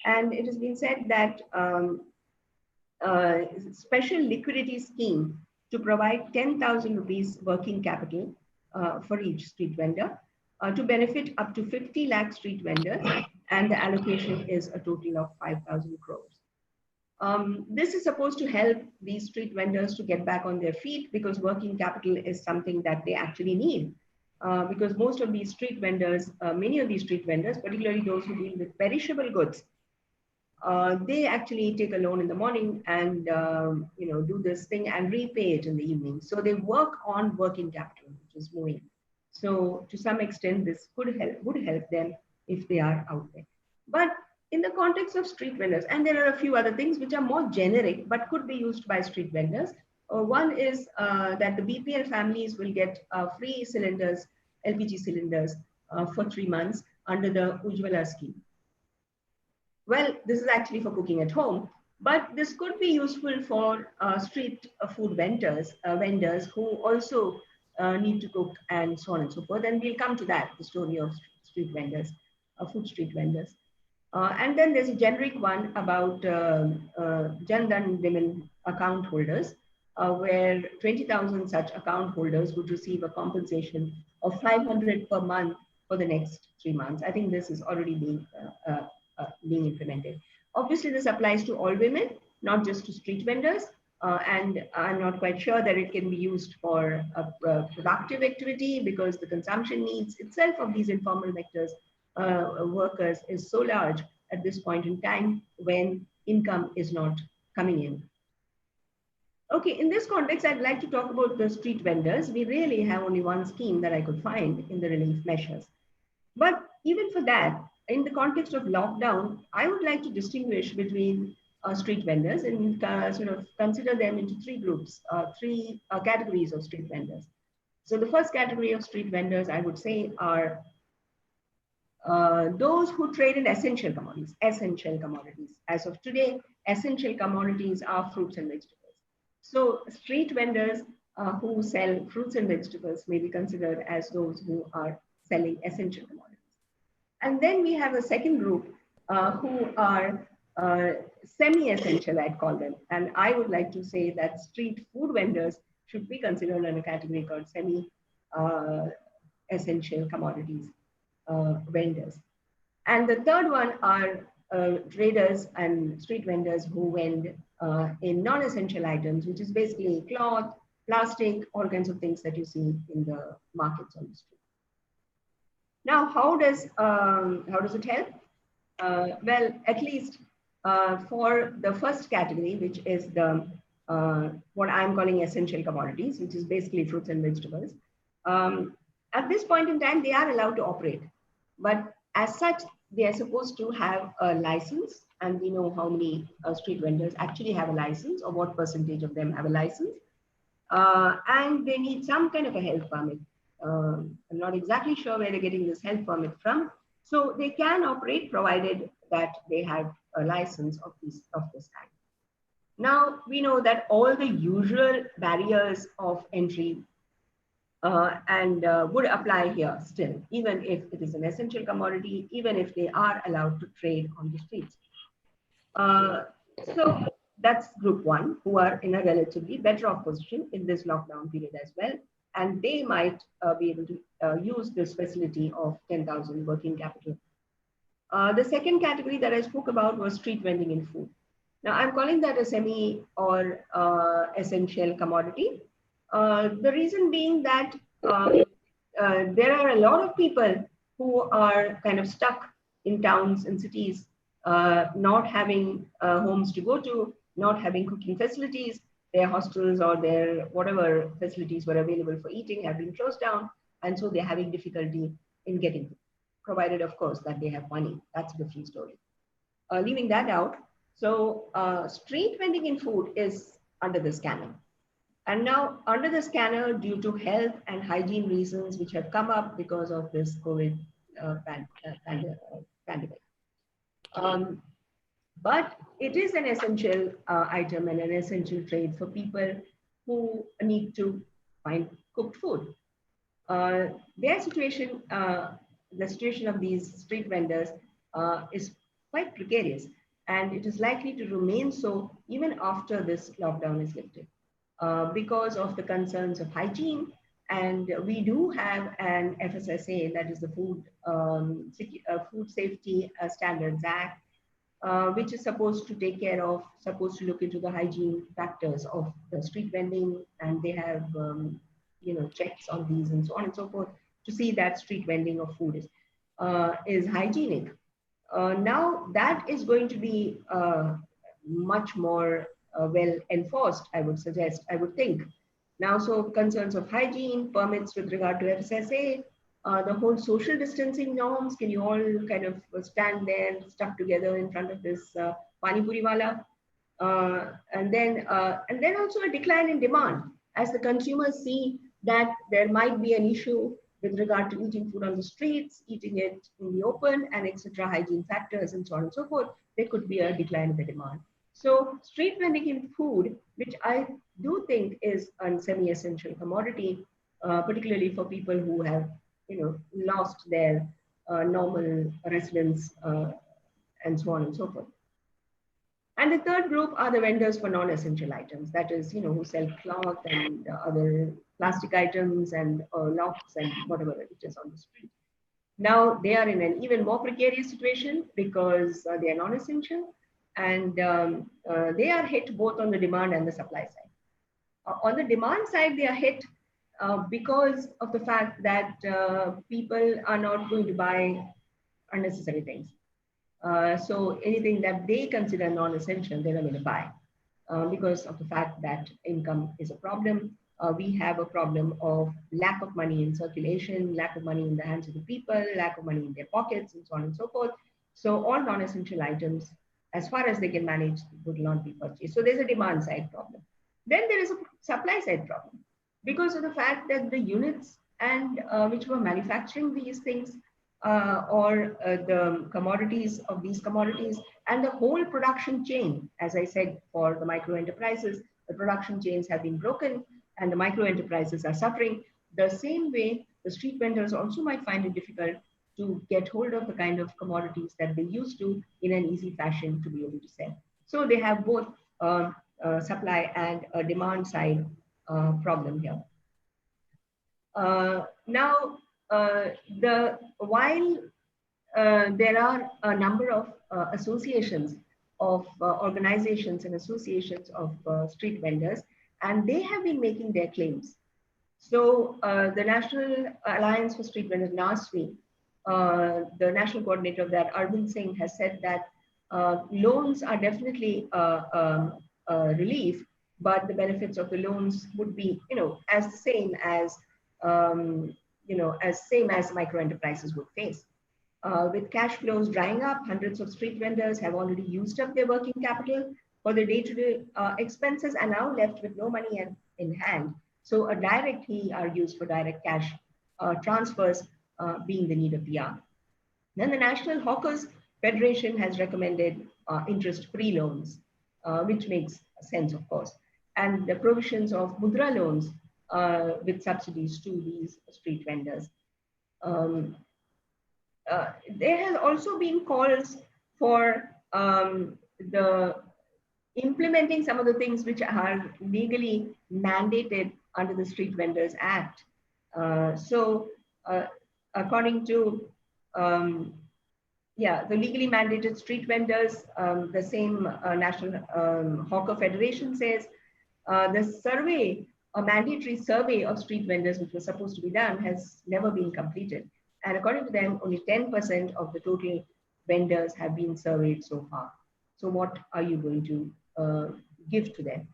And it has been said that special liquidity scheme to provide 10,000 rupees working capital for each street vendor to benefit up to 50 lakh street vendors. And the allocation is a total of 5,000 crores. This is supposed to help these street vendors to get back on their feet, because working capital is something that they actually need. Because most of these street vendors, many of these street vendors, particularly those who deal with perishable goods, they actually take a loan in the morning and do this thing and repay it in the evening. So they work on working capital, which is moving. So to some extent, this would help them if they are out there. But in the context of street vendors, and there are a few other things which are more generic but could be used by street vendors. One is that the BPL families will get free cylinders, LPG cylinders for 3 months under the Ujjwala scheme. Well, this is actually for cooking at home, but this could be useful for street food vendors who also need to cook and so on and so forth. And we'll come to that, the story of street vendors, food street vendors. And then there's a generic one about Jan Dhan women account holders, where 20,000 such account holders would receive a compensation of 500 per month for the next 3 months. I think this is already being implemented. Obviously, this applies to all women, not just to street vendors. And I'm not quite sure that it can be used for a productive activity, because the consumption needs itself of these informal workers is so large at this point in time, when income is not coming in. Okay, in this context, I'd like to talk about the street vendors. We really have only one scheme that I could find in the relief measures. But even for that, in the context of lockdown, I would like to distinguish between street vendors and sort of consider them into three groups, three categories of street vendors. So the first category of street vendors, I would say, are those who trade in essential commodities. Essential commodities. As of today, essential commodities are fruits and vegetables. So street vendors who sell fruits and vegetables may be considered as those who are selling essential commodities. And then we have a second group who are semi-essential, I'd call them. And I would like to say that street food vendors should be considered in a category called semi-essential commodities vendors. And the third one are traders and street vendors who vend in non-essential items, which is basically cloth, plastic, all kinds of things that you see in the markets on the street. Now, how does it help? Well, at least for the first category, which is the what I'm calling essential commodities, which is basically fruits and vegetables. At this point in time, they are allowed to operate, but as such, they are supposed to have a license, and we know how many street vendors actually have a license, or what percentage of them have a license, and they need some kind of a health permit. I'm not exactly sure where they're getting this health permit from. So they can operate provided that they have a license of this kind. Now, we know that all the usual barriers of entry would apply here still, even if it is an essential commodity, even if they are allowed to trade on the streets. So that's group one, who are in a relatively better off position in this lockdown period as well. And they might be able to use this facility of 10,000 working capital. The second category that I spoke about was street vending in food. Now, I'm calling that a semi or essential commodity. The reason being that there are a lot of people who are kind of stuck in towns and cities, not having homes to go to, not having cooking facilities. Their hostels or their whatever facilities were available for eating have been closed down. And so they're having difficulty in getting food, provided, of course, that they have money. That's a different story. Leaving that out, so street vending in food is under the scanner. And now under the scanner, due to health and hygiene reasons, which have come up because of this COVID pandemic. But it is an essential item and an essential trade for people who need to find cooked food. Their situation, the situation of these street vendors is quite precarious, and it is likely to remain so even after this lockdown is lifted because of the concerns of hygiene. And we do have an FSSAI, that is the Food Safety Standards Act, which is supposed to take care of, supposed to look into the hygiene factors of the street vending, and they have checks on these and so on and so forth to see that street vending of food is hygienic. Now that is going to be much more well enforced, I would suggest, I would think. Now, so concerns of hygiene, permits with regard to FSSAI, the whole social distancing norms, can you all kind of stand there stuck together in front of this Pani Puri wala? And then also a decline in demand as the consumers see that there might be an issue with regard to eating food on the streets, eating it in the open, and etc. hygiene factors and so on and so forth. There could be a decline in the demand. So street vending in food, which I do think is a semi-essential commodity, particularly for people who have lost their normal residence and so on and so forth. And the third group are the vendors for non-essential items, that is, who sell cloth and other plastic items and locks and whatever it is on the street. Now they are in an even more precarious situation because they are non-essential, and they are hit both on the demand and the supply side. On the demand side, they are hit because of the fact that people are not going to buy unnecessary things. So anything that they consider non-essential, they're not going to buy because of the fact that income is a problem. We have a problem of lack of money in circulation, lack of money in the hands of the people, lack of money in their pockets, and so on and so forth. So all non-essential items, as far as they can manage, would not be purchased. So there's a demand side problem. Then there is a supply side problem because of the fact that the units and which were manufacturing these things or the commodities of these commodities and the whole production chain, as I said, for the micro enterprises, the production chains have been broken and the micro enterprises are suffering. The same way, the street vendors also might find it difficult to get hold of the kind of commodities that they used to in an easy fashion to be able to sell. So they have both supply and a demand side problem here. Now, while there are a number of associations of organizations and associations of street vendors, and they have been making their claims. So the National Alliance for Street Vendors, NASFI, the national coordinator of that, Arvind Singh, has said that loans are definitely relief, but the benefits of the loans would be, as the same as same as micro enterprises would face. With cash flows drying up, hundreds of street vendors have already used up their working capital for their day-to-day expenses and now left with no money in hand. So a direct, he argues for direct cash transfers being the need of the hour. Then the National Hawkers Federation has recommended interest-free loans, which makes sense, of course, and the provisions of mudra loans with subsidies to these street vendors. There has also been calls for the implementing some of the things which are legally mandated under the Street Vendors Act. According to the legally mandated street vendors, the same National Hawker Federation says the survey, a mandatory survey of street vendors which was supposed to be done, has never been completed. And according to them, only 10% of the total vendors have been surveyed so far. So what are you going to give to them?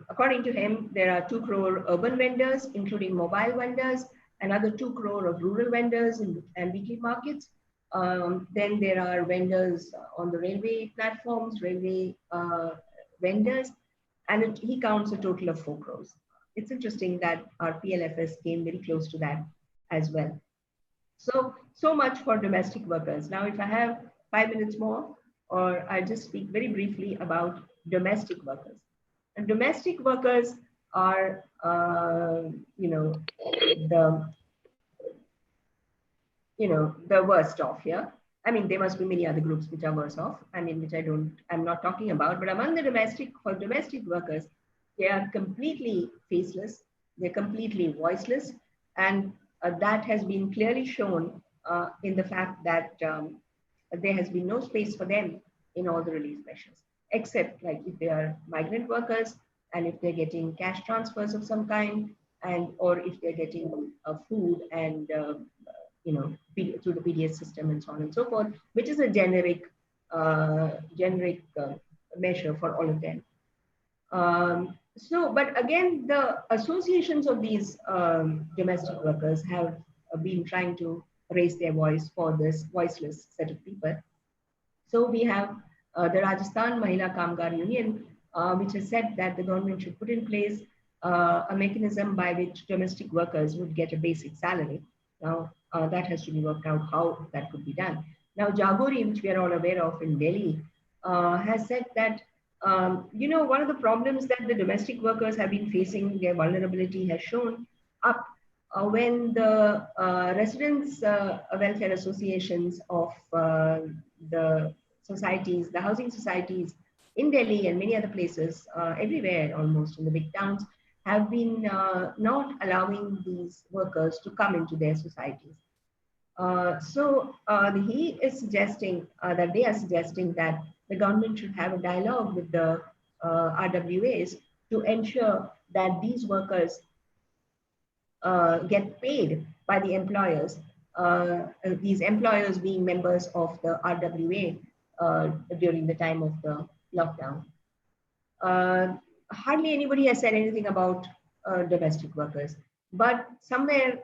According to him, there are 2 crore urban vendors, including mobile vendors, another 2 crore of rural vendors and weekly markets. Then there are vendors on the railway platforms, railway vendors, and he counts a total of 4 crores. It's interesting that our PLFS came very close to that as well. So much for domestic workers. Now, if I have 5 minutes more, or I'll just speak very briefly about domestic workers. And domestic workers are, the worst off here. I mean, there must be many other groups which are worse off. I mean, which I'm not talking about. But among the domestic workers, they are completely faceless. They're completely voiceless, and that has been clearly shown in the fact that there has been no space for them in all the relief measures, except like if they are migrant workers and if they're getting cash transfers of some kind, or if they're getting food and through the PDS system and so on and so forth, which is a generic measure for all of them. But again, the associations of these domestic workers have been trying to raise their voice for this voiceless set of people. So we have the Rajasthan Mahila Kamgar Union, which has said that the government should put in place a mechanism by which domestic workers would get a basic salary. Now, that has to be worked out how that could be done. Now, Jagori, which we are all aware of in Delhi, has said that one of the problems that the domestic workers have been facing, their vulnerability has shown up when the residents' welfare associations of the societies, the housing societies in Delhi and many other places, everywhere almost in the big towns, have been not allowing these workers to come into their societies. He is suggesting that they are suggesting that the government should have a dialogue with the RWAs to ensure that these workers get paid by the employers these employers being members of the RWA during the time of the lockdown. Hardly anybody has said anything about domestic workers, but somewhere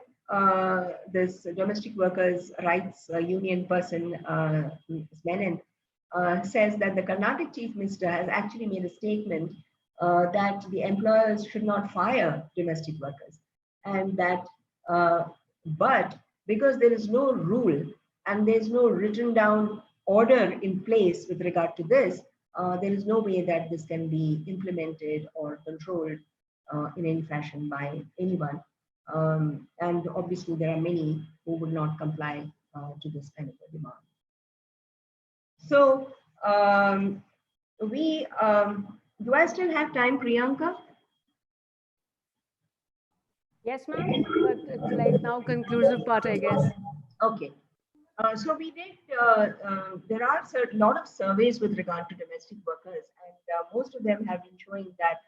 this domestic workers rights union person, Ms. Menon, says that the Karnataka Chief Minister has actually made a statement that the employers should not fire domestic workers, and that but because there is no rule and there's no written down order in place with regard to this, there is no way that this can be implemented or controlled in any fashion by anyone. And obviously there are many who would not comply to this kind of a demand. So do I still have time, Priyanka? Yes, ma'am, but it's like now conclusive part, I guess. Okay. So we did, there are a lot of surveys with regard to domestic workers, and most of them have been showing that,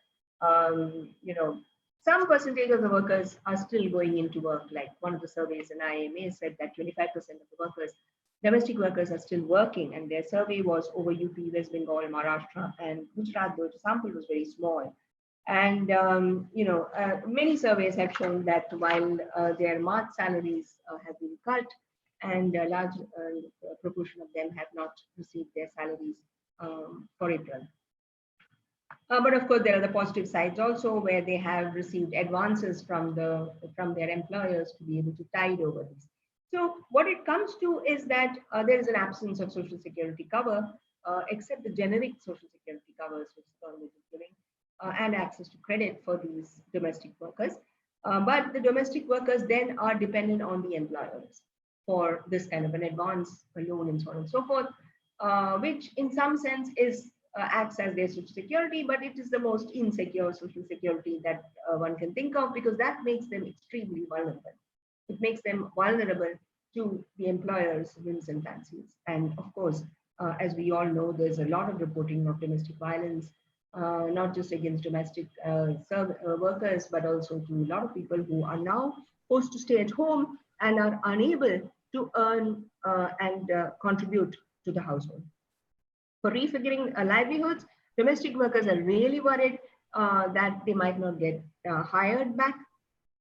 you know, some percentage of the workers are still going into work. Like one of the surveys in IMA said that 25% of the workers, domestic workers, are still working, and their survey was over UP, West Bengal, Maharashtra, and Gujarat, though the sample was very small. And, you know, many surveys have shown that while their March salaries have been cut, and a large proportion of them have not received their salaries for April. But of course, there are the positive sides also, where they have received advances from their employers to be able to tide over this. So what it comes to is that there is an absence of social security cover, except the generic social security covers which the government is giving, and access to credit for these domestic workers. But the domestic workers then are dependent on the employers for this kind of an advance, a loan, and so on and so forth, which in some sense is acts as their social security, but it is the most insecure social security that one can think of, because that makes them extremely vulnerable. It makes them vulnerable to the employer's whims and fancies. And of course, as we all know, there's a lot of reporting of domestic violence, not just against domestic workers, but also to a lot of people who are now forced to stay at home and are unable to earn and contribute to the household. For refiguring livelihoods, domestic workers are really worried that they might not get hired back,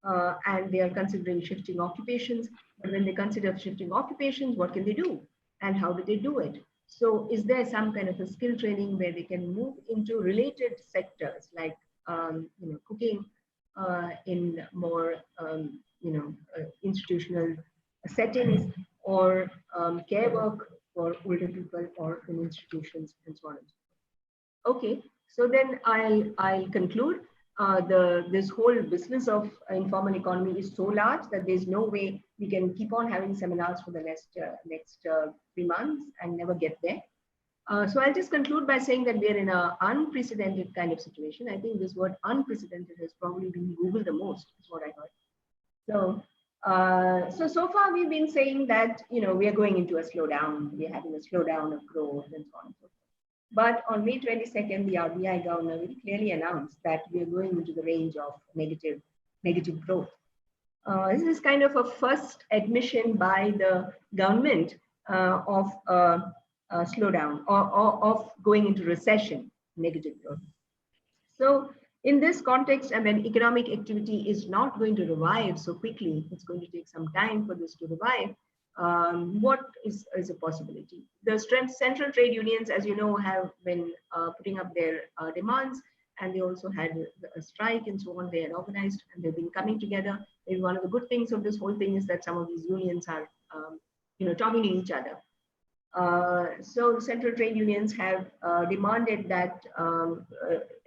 and they are considering shifting occupations. But when they consider shifting occupations, what can they do? And how do they do it? So is there some kind of a skill training where they can move into related sectors like you know, cooking in more institutional settings, or care work for older people, or in institutions, and so on and so forth. Okay, so then I'll conclude. This whole business of informal economy is so large that there's no way we can keep on having seminars for the next 3 months and never get there. So I'll just conclude by saying that we're in an unprecedented kind of situation. I think this word unprecedented has probably been Googled the most, is what I heard. So, so far we've been saying that, you know, we are going into a slowdown, we're having a slowdown of growth and so on and so forth. But on May 22nd, the RBI governor very clearly announced that we are going into the range of negative growth. This is kind of a first admission by the government of a slowdown, or of going into recession, negative growth. So in this context, I mean, economic activity is not going to revive so quickly. It's going to take some time for this to revive. What is a possibility? The central trade unions, as you know, have been putting up their demands, and they also had a strike and so on. They had organized and they've been coming together. Maybe one of the good things of this whole thing is that some of these unions are, talking to each other. So central trade unions have demanded that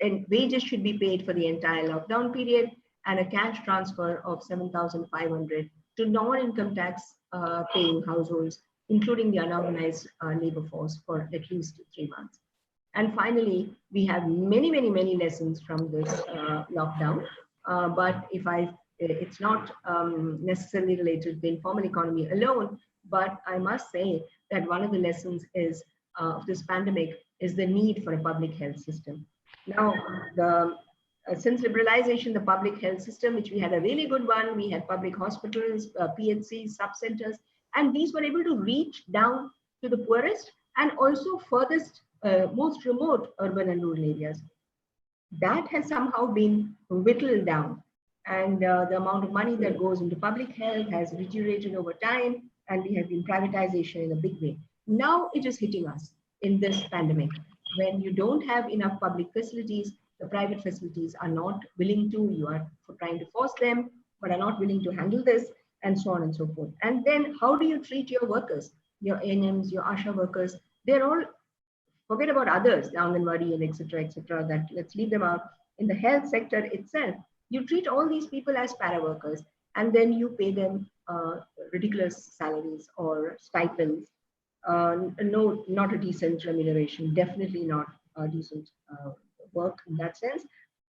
and wages should be paid for the entire lockdown period, and a cash transfer of 7,500 to non-income tax paying households, including the unorganized labor force, for at least 3 months. And finally, we have many lessons from this lockdown. But it's not necessarily related to the informal economy alone, but I must say that one of the lessons is of this pandemic is the need for a public health system. Now, since liberalization, the public health system, which we had a really good one, we had public hospitals, PHCs, sub-centers, and these were able to reach down to the poorest and also furthest, most remote urban and rural areas. That has somehow been whittled down, and the amount of money that goes into public health has deteriorated over time, and we have been privatization in a big way. Now it is hitting us in this pandemic. When you don't have enough public facilities, the private facilities are not willing to, you are trying to force them, but are not willing to handle this, and so on and so forth. And then how do you treat your workers, your ANMs, your ASHA workers? They're all, forget about others, the Anganwadi and etc., that let's leave them out. In the health sector itself, you treat all these people as para workers, and then you pay them ridiculous salaries or stipends. No, not a decent remuneration, definitely not a decent work in that sense.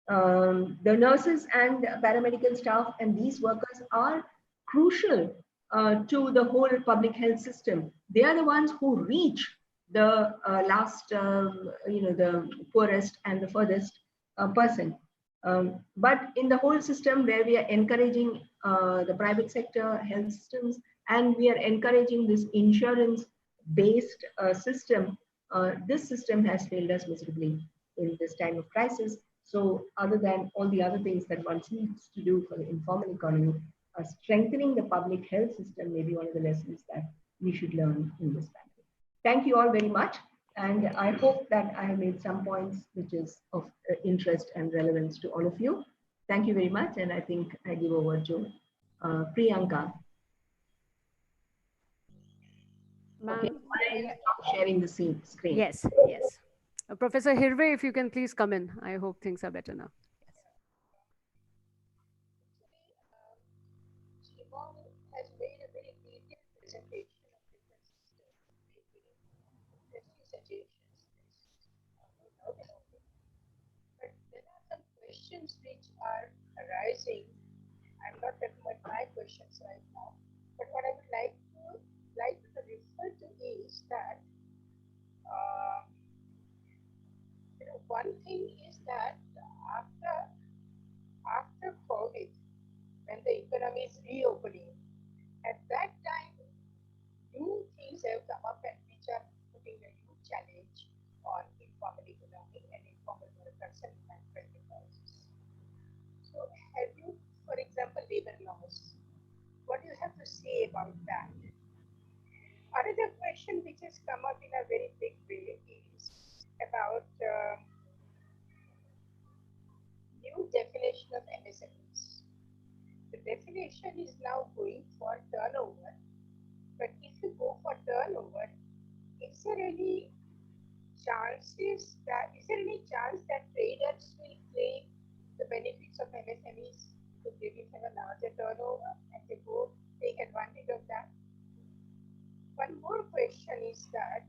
The nurses and paramedical staff and these workers are crucial to the whole public health system. They are the ones who reach the the poorest and the furthest person. But in the whole system where we are encouraging the private sector health systems, and we are encouraging this insurance-based system, this system has failed us miserably in this time of crisis. So other than all the other things that one needs to do for the informal economy, strengthening the public health system may be one of the lessons that we should learn in this pandemic. Thank you all very much. And I hope that I have made some points which is of interest and relevance to all of you. Thank you very much. And I think I give over to Priyanka. Okay, I stop sharing the screen. Yes, yes. Professor Hirve, if you can please come in. I hope things are better now. Has made a very detailed presentation of different systems, but there are some questions which are arising. I'm not talking about my questions right now, but what I would like to refer to is that one thing is that after COVID, when the economy is reopening, at that time, new things have come up and which are putting a huge challenge on informal economy and informal workers and enterprises. So have you, for example, labor laws, what do you have to say about that? Another question which has come up in a very big way is about new definition of MSMEs. The definition is now going for turnover, but if you go for turnover, is there any chance that traders will claim the benefits of MSMEs if they will have a larger turnover and they go take advantage of that? One more question is that,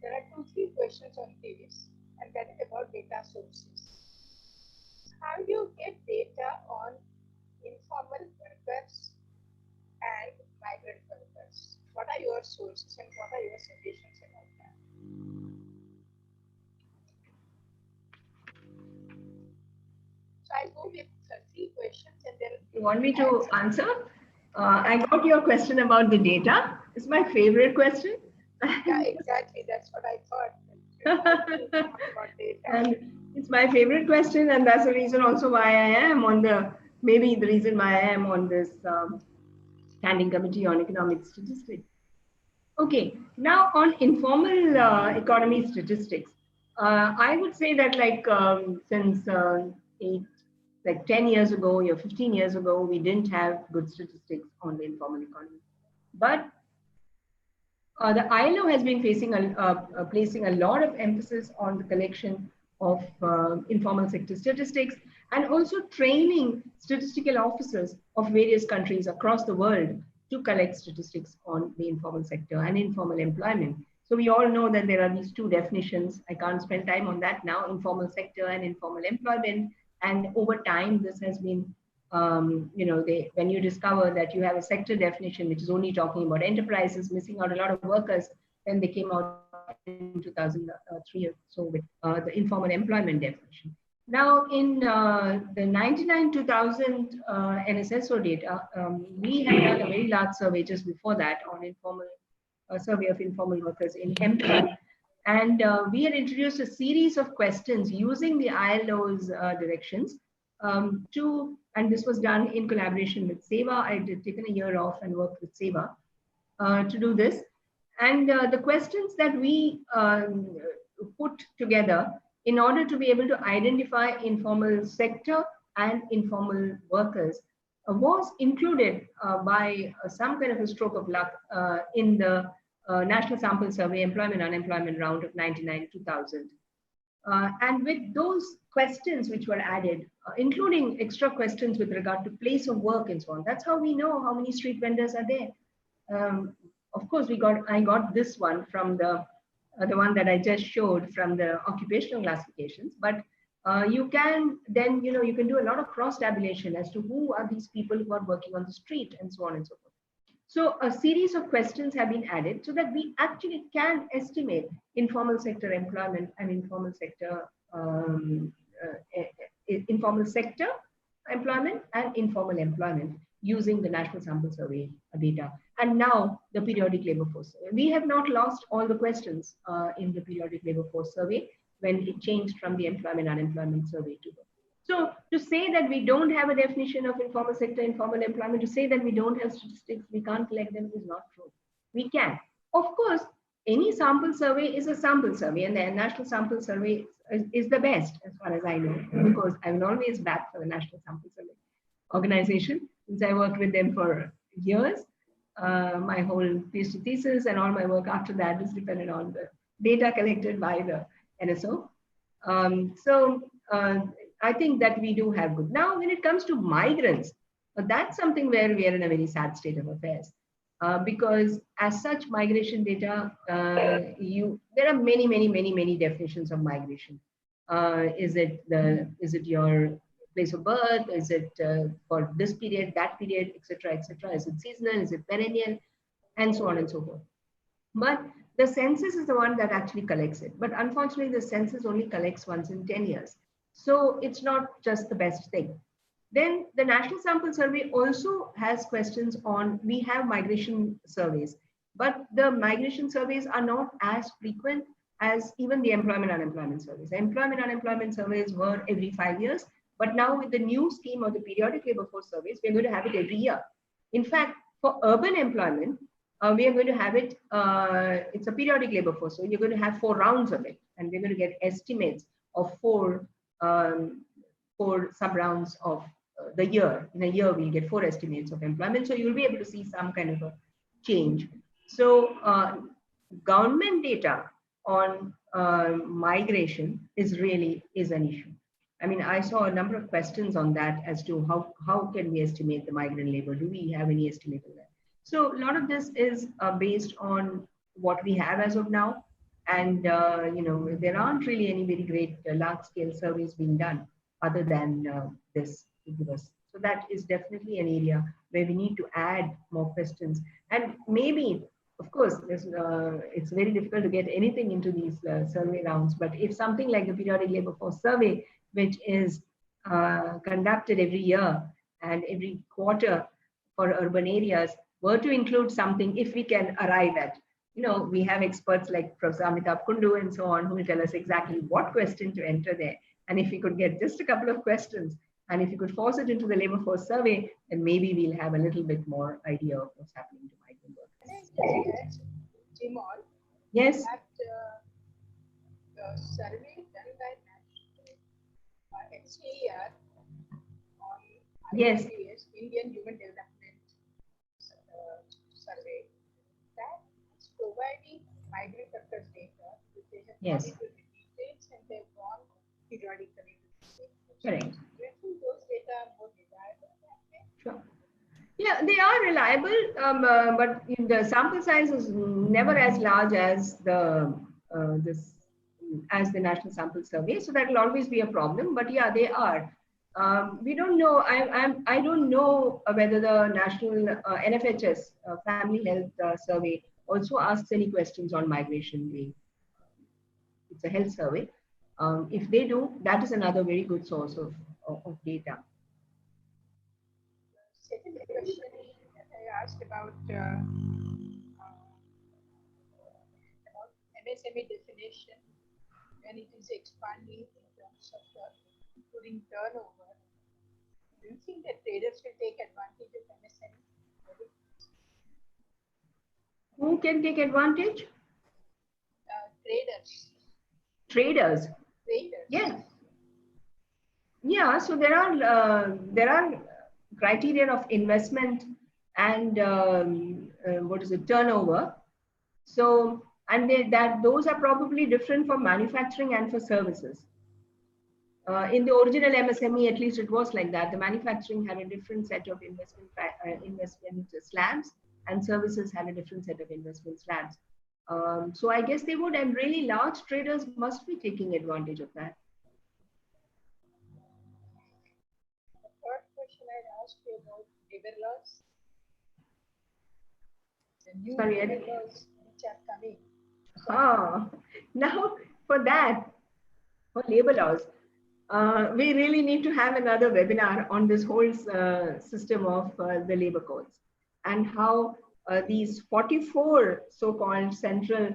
there are 2-3 questions on this, and that is about data sources. How do you get data on informal workers and migrant workers? What are your sources and what are your suggestions about that? So I go with 3 questions and then... You want me to answer? I got your question about the data. It's my favorite question. Yeah, exactly. That's what I thought. And it's my favorite question, and that's the reason also why I am on maybe the reason why I am on this Standing Committee on Economic Statistics. Okay, now on informal economy statistics, I would say that since 10 years ago or 15 years ago, we didn't have good statistics on the informal economy. But the ILO has been placing a lot of emphasis on the collection of informal sector statistics and also training statistical officers of various countries across the world to collect statistics on the informal sector and informal employment. So we all know that there are these 2 definitions. I can't spend time on that now, informal sector and informal employment. And over time, this has been, when you discover that you have a sector definition, which is only talking about enterprises, missing out a lot of workers, then they came out in 2003 or so with the informal employment definition. Now, in the 99-2000 NSSO data, we had done a very large survey just before that on informal survey of informal workers in MP. And we had introduced a series of questions using the ILO's directions and this was done in collaboration with SEWA. I had taken a year off and worked with SEWA to do this. And the questions that we put together in order to be able to identify informal sector and informal workers was included by some kind of a stroke of luck in the National Sample Survey Employment Unemployment round of 99-2000. And with those questions which were added, including extra questions with regard to place of work and so on, that's how we know how many street vendors are there. Of course, I got this one from the one that I just showed from the occupational classifications, but you can then, you can do a lot of cross tabulation as to who are these people who are working on the street and so on and so forth. So a series of questions have been added so that we actually can estimate informal sector employment and informal sector employment and informal employment using the National Sample Survey data. And now the periodic labor force survey. We have not lost all the questions in the periodic labor force survey when it changed from the employment unemployment survey to the. So to say that we don't have a definition of informal sector, informal employment, to say that we don't have statistics, we can't collect them is not true. We can. Of course, any sample survey is a sample survey, and the National Sample Survey is the best as far as I know, because I will always back for the National Sample Survey organization, since I worked with them for years. My whole PhD thesis and all my work after that is dependent on the data collected by the NSO. I think that we do have good. Now, when it comes to migrants, that's something where we are in a very sad state of affairs. Because as such, migration data, there are many definitions of migration. Is it your place of birth? Is it for this period, that period, etc., etc.? Is it seasonal? Is it perennial? And so on and so forth. But the census is the one that actually collects it. But unfortunately, the census only collects once in 10 years. So it's not just the best thing. Then the National Sample Survey also has questions on, we have migration surveys, but the migration surveys are not as frequent as even the employment unemployment surveys. The employment unemployment surveys were every 5 years, but now with the new scheme of the periodic labor force surveys, we're going to have it every year. In fact, for urban employment, we are going to have it, it's a periodic labor force, so you're going to have 4 rounds of it, and we're going to get estimates of 4 sub-rounds of the year. In a year, we'll get 4 estimates of employment, so you'll be able to see some kind of a change. So government data on migration is an issue. I mean, I saw a number of questions on that as to how can we estimate the migrant labor? Do we have any estimate of that? So a lot of this is based on what we have as of now. And, there aren't really any very great large-scale surveys being done other than this to give us. So that is definitely an area where we need to add more questions. And maybe, of course, it's very difficult to get anything into these survey rounds. But if something like the periodic labor force survey, which is conducted every year and every quarter for urban areas, were to include something, if we can arrive at, we have experts like Professor Amitabh Kundu and so on, who will tell us exactly what question to enter there. And if we could get just a couple of questions, and if you could force it into the labor force survey, then maybe we'll have a little bit more idea of what's happening to migrant workers. Yes. That the survey done by HCER on yes. Indian Human Development Survey, that is providing migrant workers data, which they have yes. gone into the details and they want periodically. Correct. Do you think those data are more reliable? Sure. Yeah, they are reliable, but the sample size is never as large as the National Sample Survey, so that will always be a problem. But yeah, they are. We don't know. I don't know whether the National NFHS Family Health Survey also asks any questions on migration. It's a health survey. If they do, that is another very good source of data. Second question I asked about MSME definition, when it is expanding in terms of including turnover. Do you think that traders will take advantage of MSME? Who can take advantage? Traders. Traders. Traders. Yeah. Yeah. So there are criteria of investment and turnover. So those are probably different for manufacturing and for services. In the original MSME, at least it was like that. The manufacturing had a different set of investment slabs, and services had a different set of investment slabs. So I guess they would, and really large traders must be taking advantage of that. The third question I'd ask you about labor laws. The new labor laws which are coming. Now for that, for labor laws, we really need to have another webinar on this whole system of the labor codes and how these 44 so-called central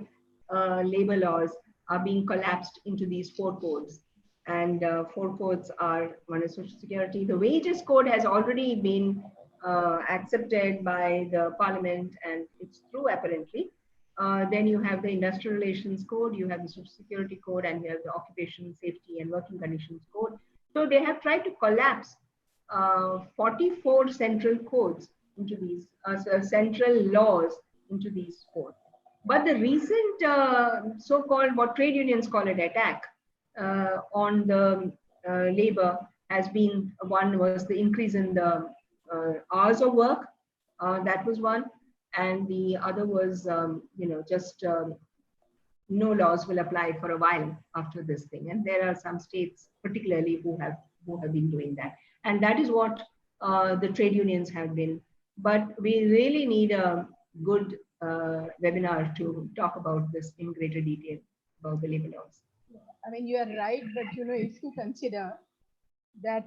labor laws are being collapsed into these 4 codes. And 4 codes are, one is Social Security. The Wages Code has already been accepted by the Parliament, and it's through apparently. Then you have the Industrial Relations Code, you have the Social Security Code, and you have the Occupational Safety and Working Conditions Code. So they have tried to collapse 44 central codes into these central laws into these codes. But the recent so-called, what trade unions call it, attack on the labor has been, one was the increase in the hours of work. That was one. And the other was, no laws will apply for a while after this thing. And there are some states particularly who have been doing that. And that is what the trade unions have been. But we really need a good webinar to talk about this in greater detail about the labor laws. I mean, you are right, but if you consider that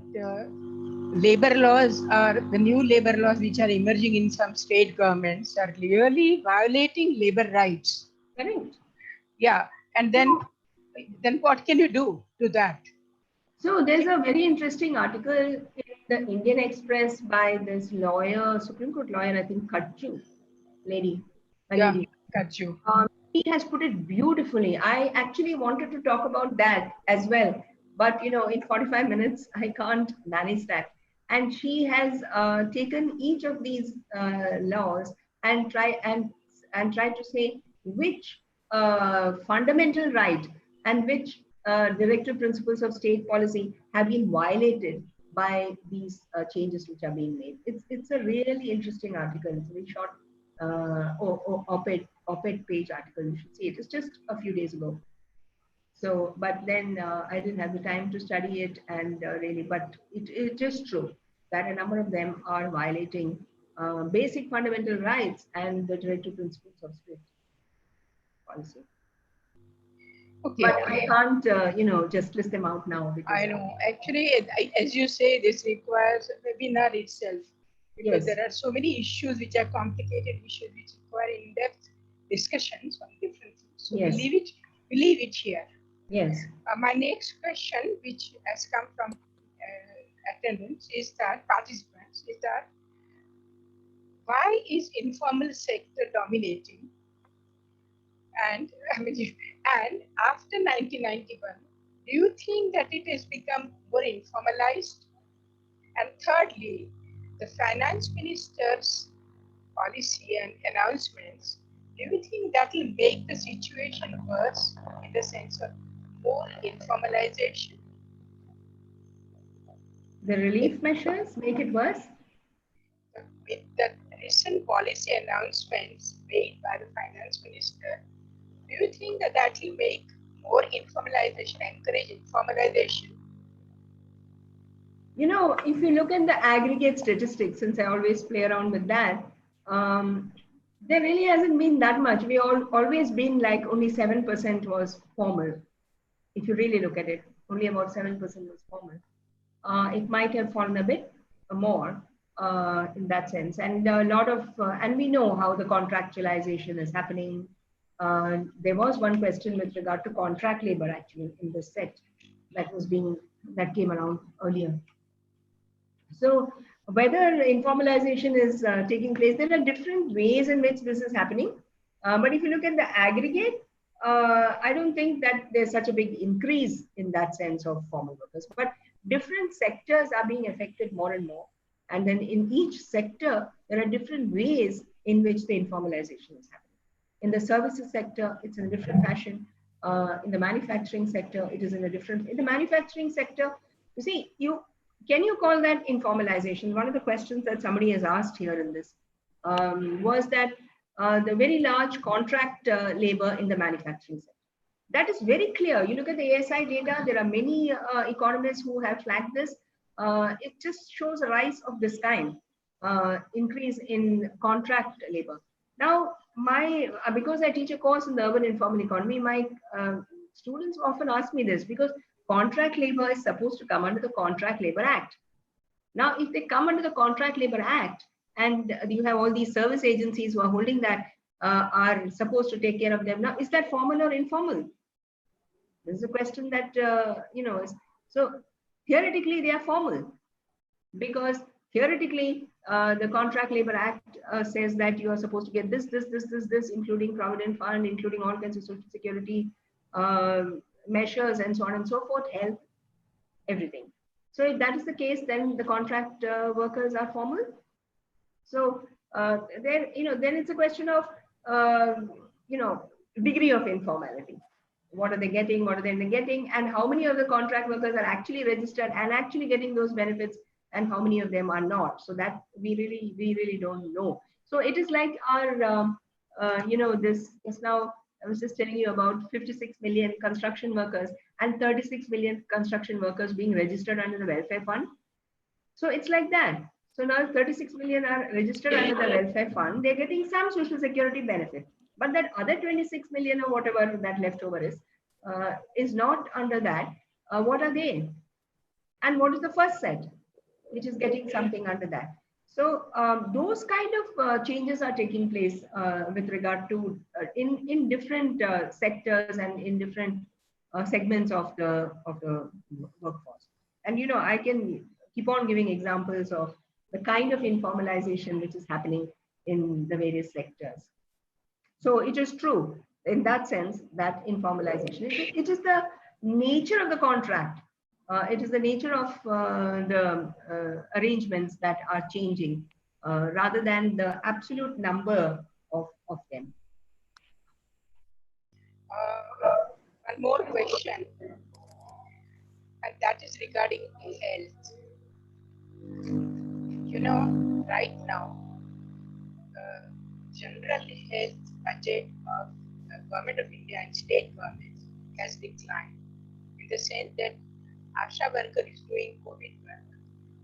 labor laws are the new labor laws which are emerging in some state governments are clearly violating labor rights. Correct. Yeah, and then what can you do to that? So there's a very interesting article in the Indian Express by this lawyer, Supreme Court lawyer, I think lady. Kaju. He has put it beautifully. I actually wanted to talk about that as well, but in 45 minutes I can't manage that. And she has taken each of these laws and try to say which fundamental right and which directive principles of state policy have been violated by these changes which are being made. It's a really interesting article. It's a very short op-ed page article. You should see it. It's just a few days ago. So, but then I didn't have the time to study it, and really, but it is true that a number of them are violating basic fundamental rights and the directive principles of state policy. Okay. But I can't, just list them out now. I know. Actually, as you say, this requires a webinar itself. Because there are so many issues which are complicated issues which require in-depth discussions on different things. So we leave it here. Yes. My next question, which has come from attendants, participants, is that why is informal sector dominating? And after 1991, do you think that it has become more informalized? And thirdly, the finance minister's policy and announcements, do you think that will make the situation worse in the sense of more informalization? The relief measures make it worse? With the recent policy announcements made by the finance minister, do you think that will make more informalization, encourage informalization? If you look at the aggregate statistics, since I always play around with that, there really hasn't been that much. We always been like only 7% was formal. if you really look at it, only about 7% was formal. It might have fallen a bit more in that sense. And a lot of, and we know how the contractualization is happening. There was one question with regard to contract labor actually in this set that came around earlier. So whether informalization is taking place, there are different ways in which this is happening. But if you look at the aggregate, I don't think that there's such a big increase in that sense of formal workers. But different sectors are being affected more and more. And then in each sector, there are different ways in which the informalization is happening. In the services sector, it's in a different fashion. In the manufacturing sector, it is in a different. In the manufacturing sector, you see, can you call that informalization? One of the questions that somebody has asked here in this was that the very large contract labor in the manufacturing sector. That is very clear. You look at the ASI data, there are many economists who have flagged this. It just shows a rise of this kind, increase in contract labor. Now, because I teach a course in the urban informal economy, my students often ask me this because contract labor is supposed to come under the Contract Labor Act. Now, if they come under the Contract Labor Act and you have all these service agencies who are holding that, are supposed to take care of them. Now, is that formal or informal? This is a question that, so theoretically they are formal because theoretically the Contract Labor Act says that you are supposed to get this, including Provident Fund, including all kinds of social security measures and so on and so forth, health, everything. So if that is the case, then the contract workers are formal. So then it's a question of, degree of informality. What are they getting? What are they getting? And how many of the contract workers are actually registered and actually getting those benefits? And how many of them are not? So that we really don't know. So it is like our, this is now, I was just telling you about 56 million construction workers and 36 million construction workers being registered under the welfare fund. So it's like that. So now 36 million are registered under the welfare fund. They're getting some social security benefit, but that other 26 million or whatever that leftover is not under that. What are they? And what is the first set, which is getting something under that? So those kind of changes are taking place with regard to in different sectors and in different segments of the workforce. And I can keep on giving examples of the kind of informalization which is happening in the various sectors. So it is true in that sense that informalization, it is the nature of the contract. It is the nature of the arrangements that are changing rather than the absolute number of them. One more question, and that is regarding health. Right now, general health budget of the Government of India and state governments has declined in the sense that ASHA worker is doing COVID work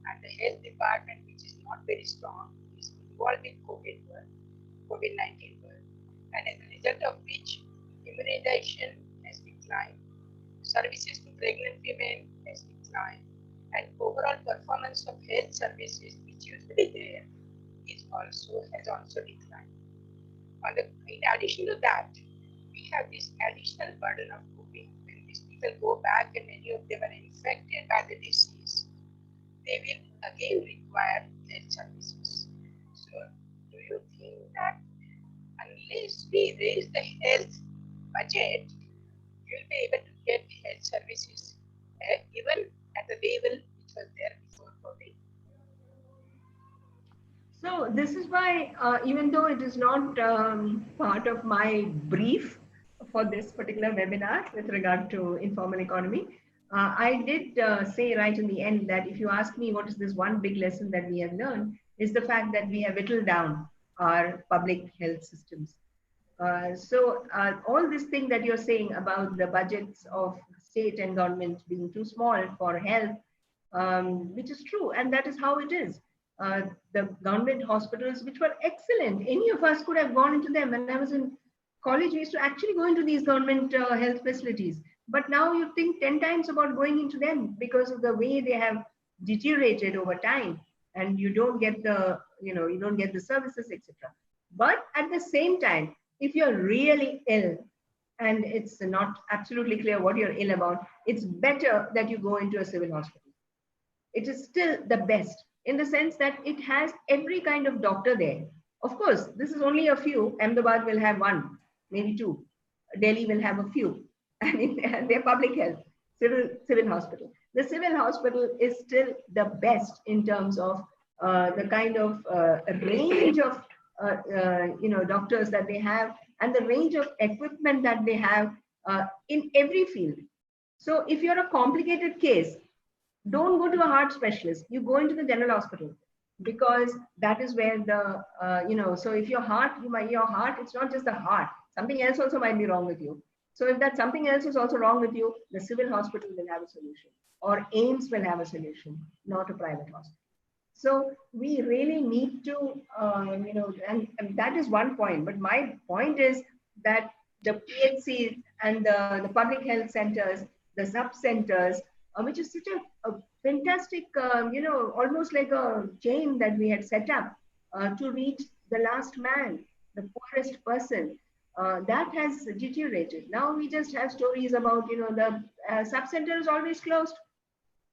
and the health department, which is not very strong, is involved in COVID work, COVID-19 work, and as a result of which immunization has declined, services to pregnant women has declined, and overall performance of health services, which used to be there, has also declined. In addition to that, we have this additional burden of COVID. When these people go back and many of them are infected by the disease, they will again require health services. So, do you think that unless we raise the health budget, you'll be able to get health services even at the level which was there before COVID? So this is why, even though it is not part of my brief for this particular webinar with regard to informal economy, I did say right in the end that if you ask me what is this one big lesson that we have learned, is the fact that we have whittled down our public health systems. So all this thing that you're saying about the budgets of state and government being too small for health, which is true, and that is how it is. The government hospitals, which were excellent, any of us could have gone into them. When I was in college, we used to actually go into these government health facilities. But now you think 10 times about going into them because of the way they have deteriorated over time, and you don't get the, you don't get the services, etc. But at the same time, if you're really ill and it's not absolutely clear what you're ill about, it's better that you go into a civil hospital. It is still the best in the sense that it has every kind of doctor there. Of course, this is only a few. Ahmedabad will have one, maybe two. Delhi will have a few. And they're public health, civil hospital. The civil hospital is still the best in terms of the kind of range of doctors that they have, and the range of equipment that they have in every field. So if you're a complicated case, don't go to a heart specialist. You go into the general hospital, because that is where the, so if your heart, it's not just the heart. Something else also might be wrong with you. So if that something else is also wrong with you, the civil hospital will have a solution, or AIMS will have a solution, not a private hospital. So we really need to, and that is one point. But my point is that the PHCs and the public health centers, the sub-centers, which is such a fantastic, almost like a chain that we had set up to reach the last man, the poorest person, that has deteriorated. Now we just have stories about, the sub-center is always closed.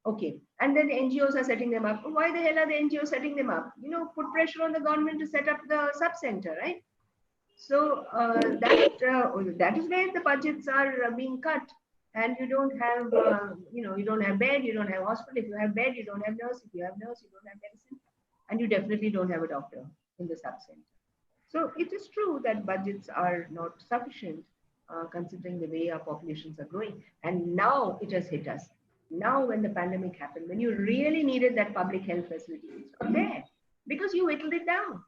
Okay, and then the NGOs are setting them up. Why the hell are the NGOs setting them up? Put pressure on the government to set up the sub-center, right? So that is where the budgets are being cut. And you don't have, you don't have bed, you don't have hospital. If you have bed, you don't have nurse. If you have nurse, you don't have medicine. And you definitely don't have a doctor in the sub-center. So it is true that budgets are not sufficient considering the way our populations are growing. And now it has hit us. Now when the pandemic happened, when you really needed that public health facility, it's not there because you whittled it down.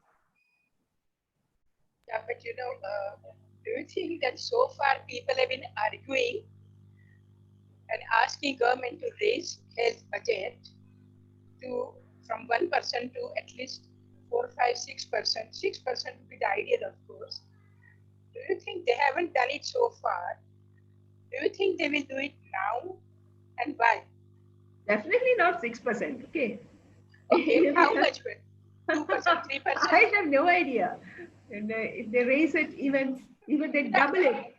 Yeah, but do you think that so far people have been arguing and asking government to raise health budget from 1% to at least 4, 5, 6%. 6% would be the ideal, of course. Do you think they haven't done it so far? Do you think they will do it now, and why? Definitely not 6%. Okay. Okay, how much? 2%, 3%? I have no idea. And if they raise it, even they double it.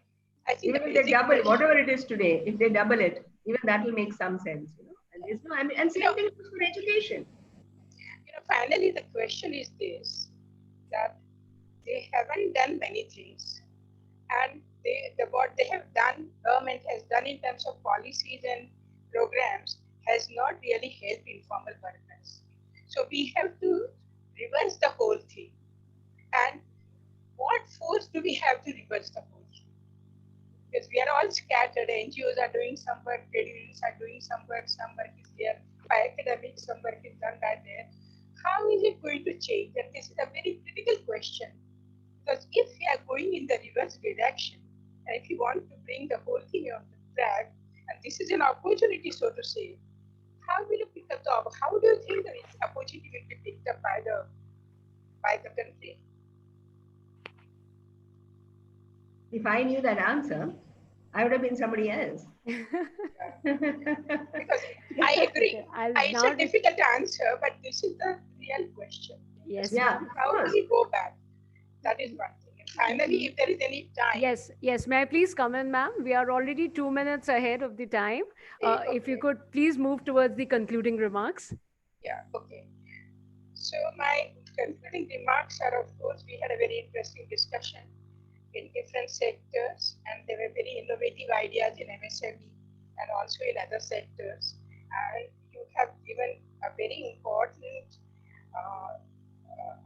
I think even if they double whatever it is today, if they double it, even that will make some sense. And there's no, and same thing for education. Finally, the question is this: that they haven't done many things, and what they have done, government has done in terms of policies and programs, has not really helped informal workers. So we have to reverse the whole thing. And what force do we have to reverse the whole thing? Because we are all scattered. NGOs are doing some work, trade unions are doing some work is there, by academics, some work is done by there. How is it going to change? And this is a very critical question. Because if we are going in the reverse direction, and if you want to bring the whole thing on the track, and this is an opportunity, so to say, how will you pick up the opportunity? How do you think that this opportunity will be picked up by the country? If I knew that answer, I would have been somebody else. Because I agree. It's a difficult answer, but this is the real question. Yes. Yeah. How do we go back? That is one thing. And finally, if there is any time. Yes. May I please come in, ma'am? We are already 2 minutes ahead of the time. Okay. If you could please move towards the concluding remarks. Yeah, okay. So my concluding remarks are, of course, we had a very interesting discussion in different sectors, and there were very innovative ideas in MSME and also in other sectors. And you have given a very important,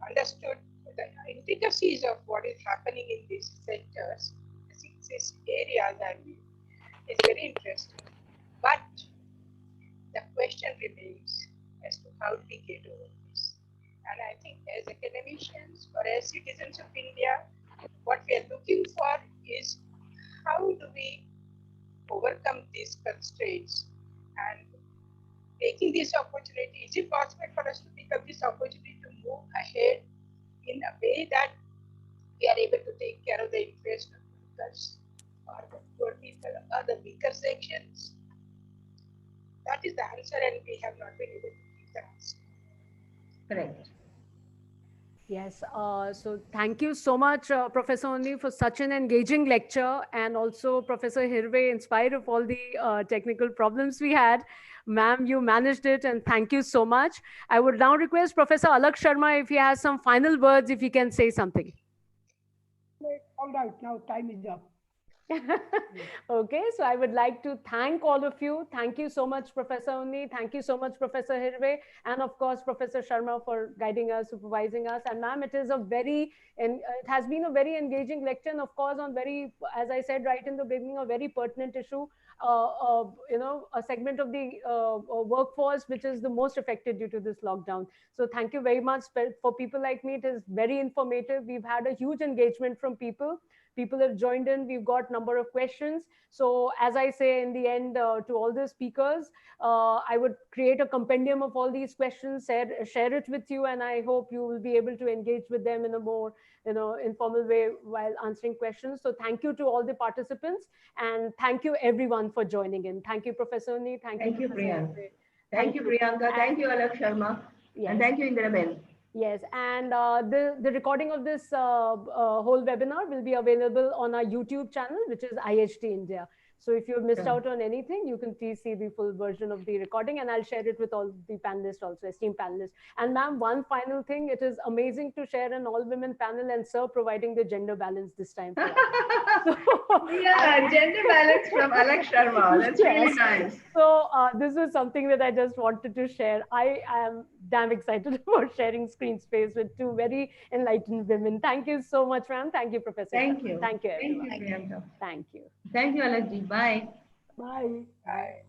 understood the intricacies of what is happening in these sectors, these areas. I mean, it's very interesting. But the question remains as to how do we get over this. And I think as academicians or as citizens of India, what we are looking for is how do we overcome these constraints and taking this opportunity. Is it possible for us to pick up this opportunity to move ahead in a way that we are able to take care of the interest of workers or the poor people are the weaker sections? That is the answer, and we have not been able to give the answer. Correct. Yes, so thank you so much, Professor Onni, for such an engaging lecture, and also Professor Hirve, in spite of all the technical problems we had. Ma'am, you managed it, and thank you so much. I would now request Professor Alak Sharma if he has some final words, if he can say something. All right, now time is up. Okay, so I would like to thank all of you. Thank you so much, Professor Onni. Thank you so much, Professor Hirve, and of course, Professor Sharma for guiding us, supervising us. And ma'am, it has been a very engaging lecture, and of course, on very, as I said right in the beginning, a very pertinent issue. A segment of the workforce which is the most affected due to this lockdown. So thank you very much. For people like me, it is very informative. We've had a huge engagement from people. People have joined in. We've got a number of questions. So as I say in the end to all the speakers, I would create a compendium of all these questions, share it with you, and I hope you will be able to engage with them in a more informal way while answering questions. So thank you to all the participants, and thank you everyone for joining in. Thank you, Professor Onni. Thank you, Priyanka. Thank you, Priyanka. Thank you, Alak Sharma. Yes. And thank you, Indra. Yes, and the recording of this whole webinar will be available on our YouTube channel, which is IHD India. So if you've missed out on anything, you can please see the full version of the recording, and I'll share it with all the panelists also, esteemed panelists. And ma'am, one final thing, it is amazing to share an all-women panel, and sir providing the gender balance this time. Yeah, gender balance from Alak Sharma. That's really nice. So this is something that I just wanted to share. I am damn excited about sharing screen space with two very enlightened women. Thank you so much, ma'am. Thank you, Professor. Thank you. Thank you, everyone. Thank you, Priyanka. Thank you. Thank you, Alakji. Bye. Bye. Bye.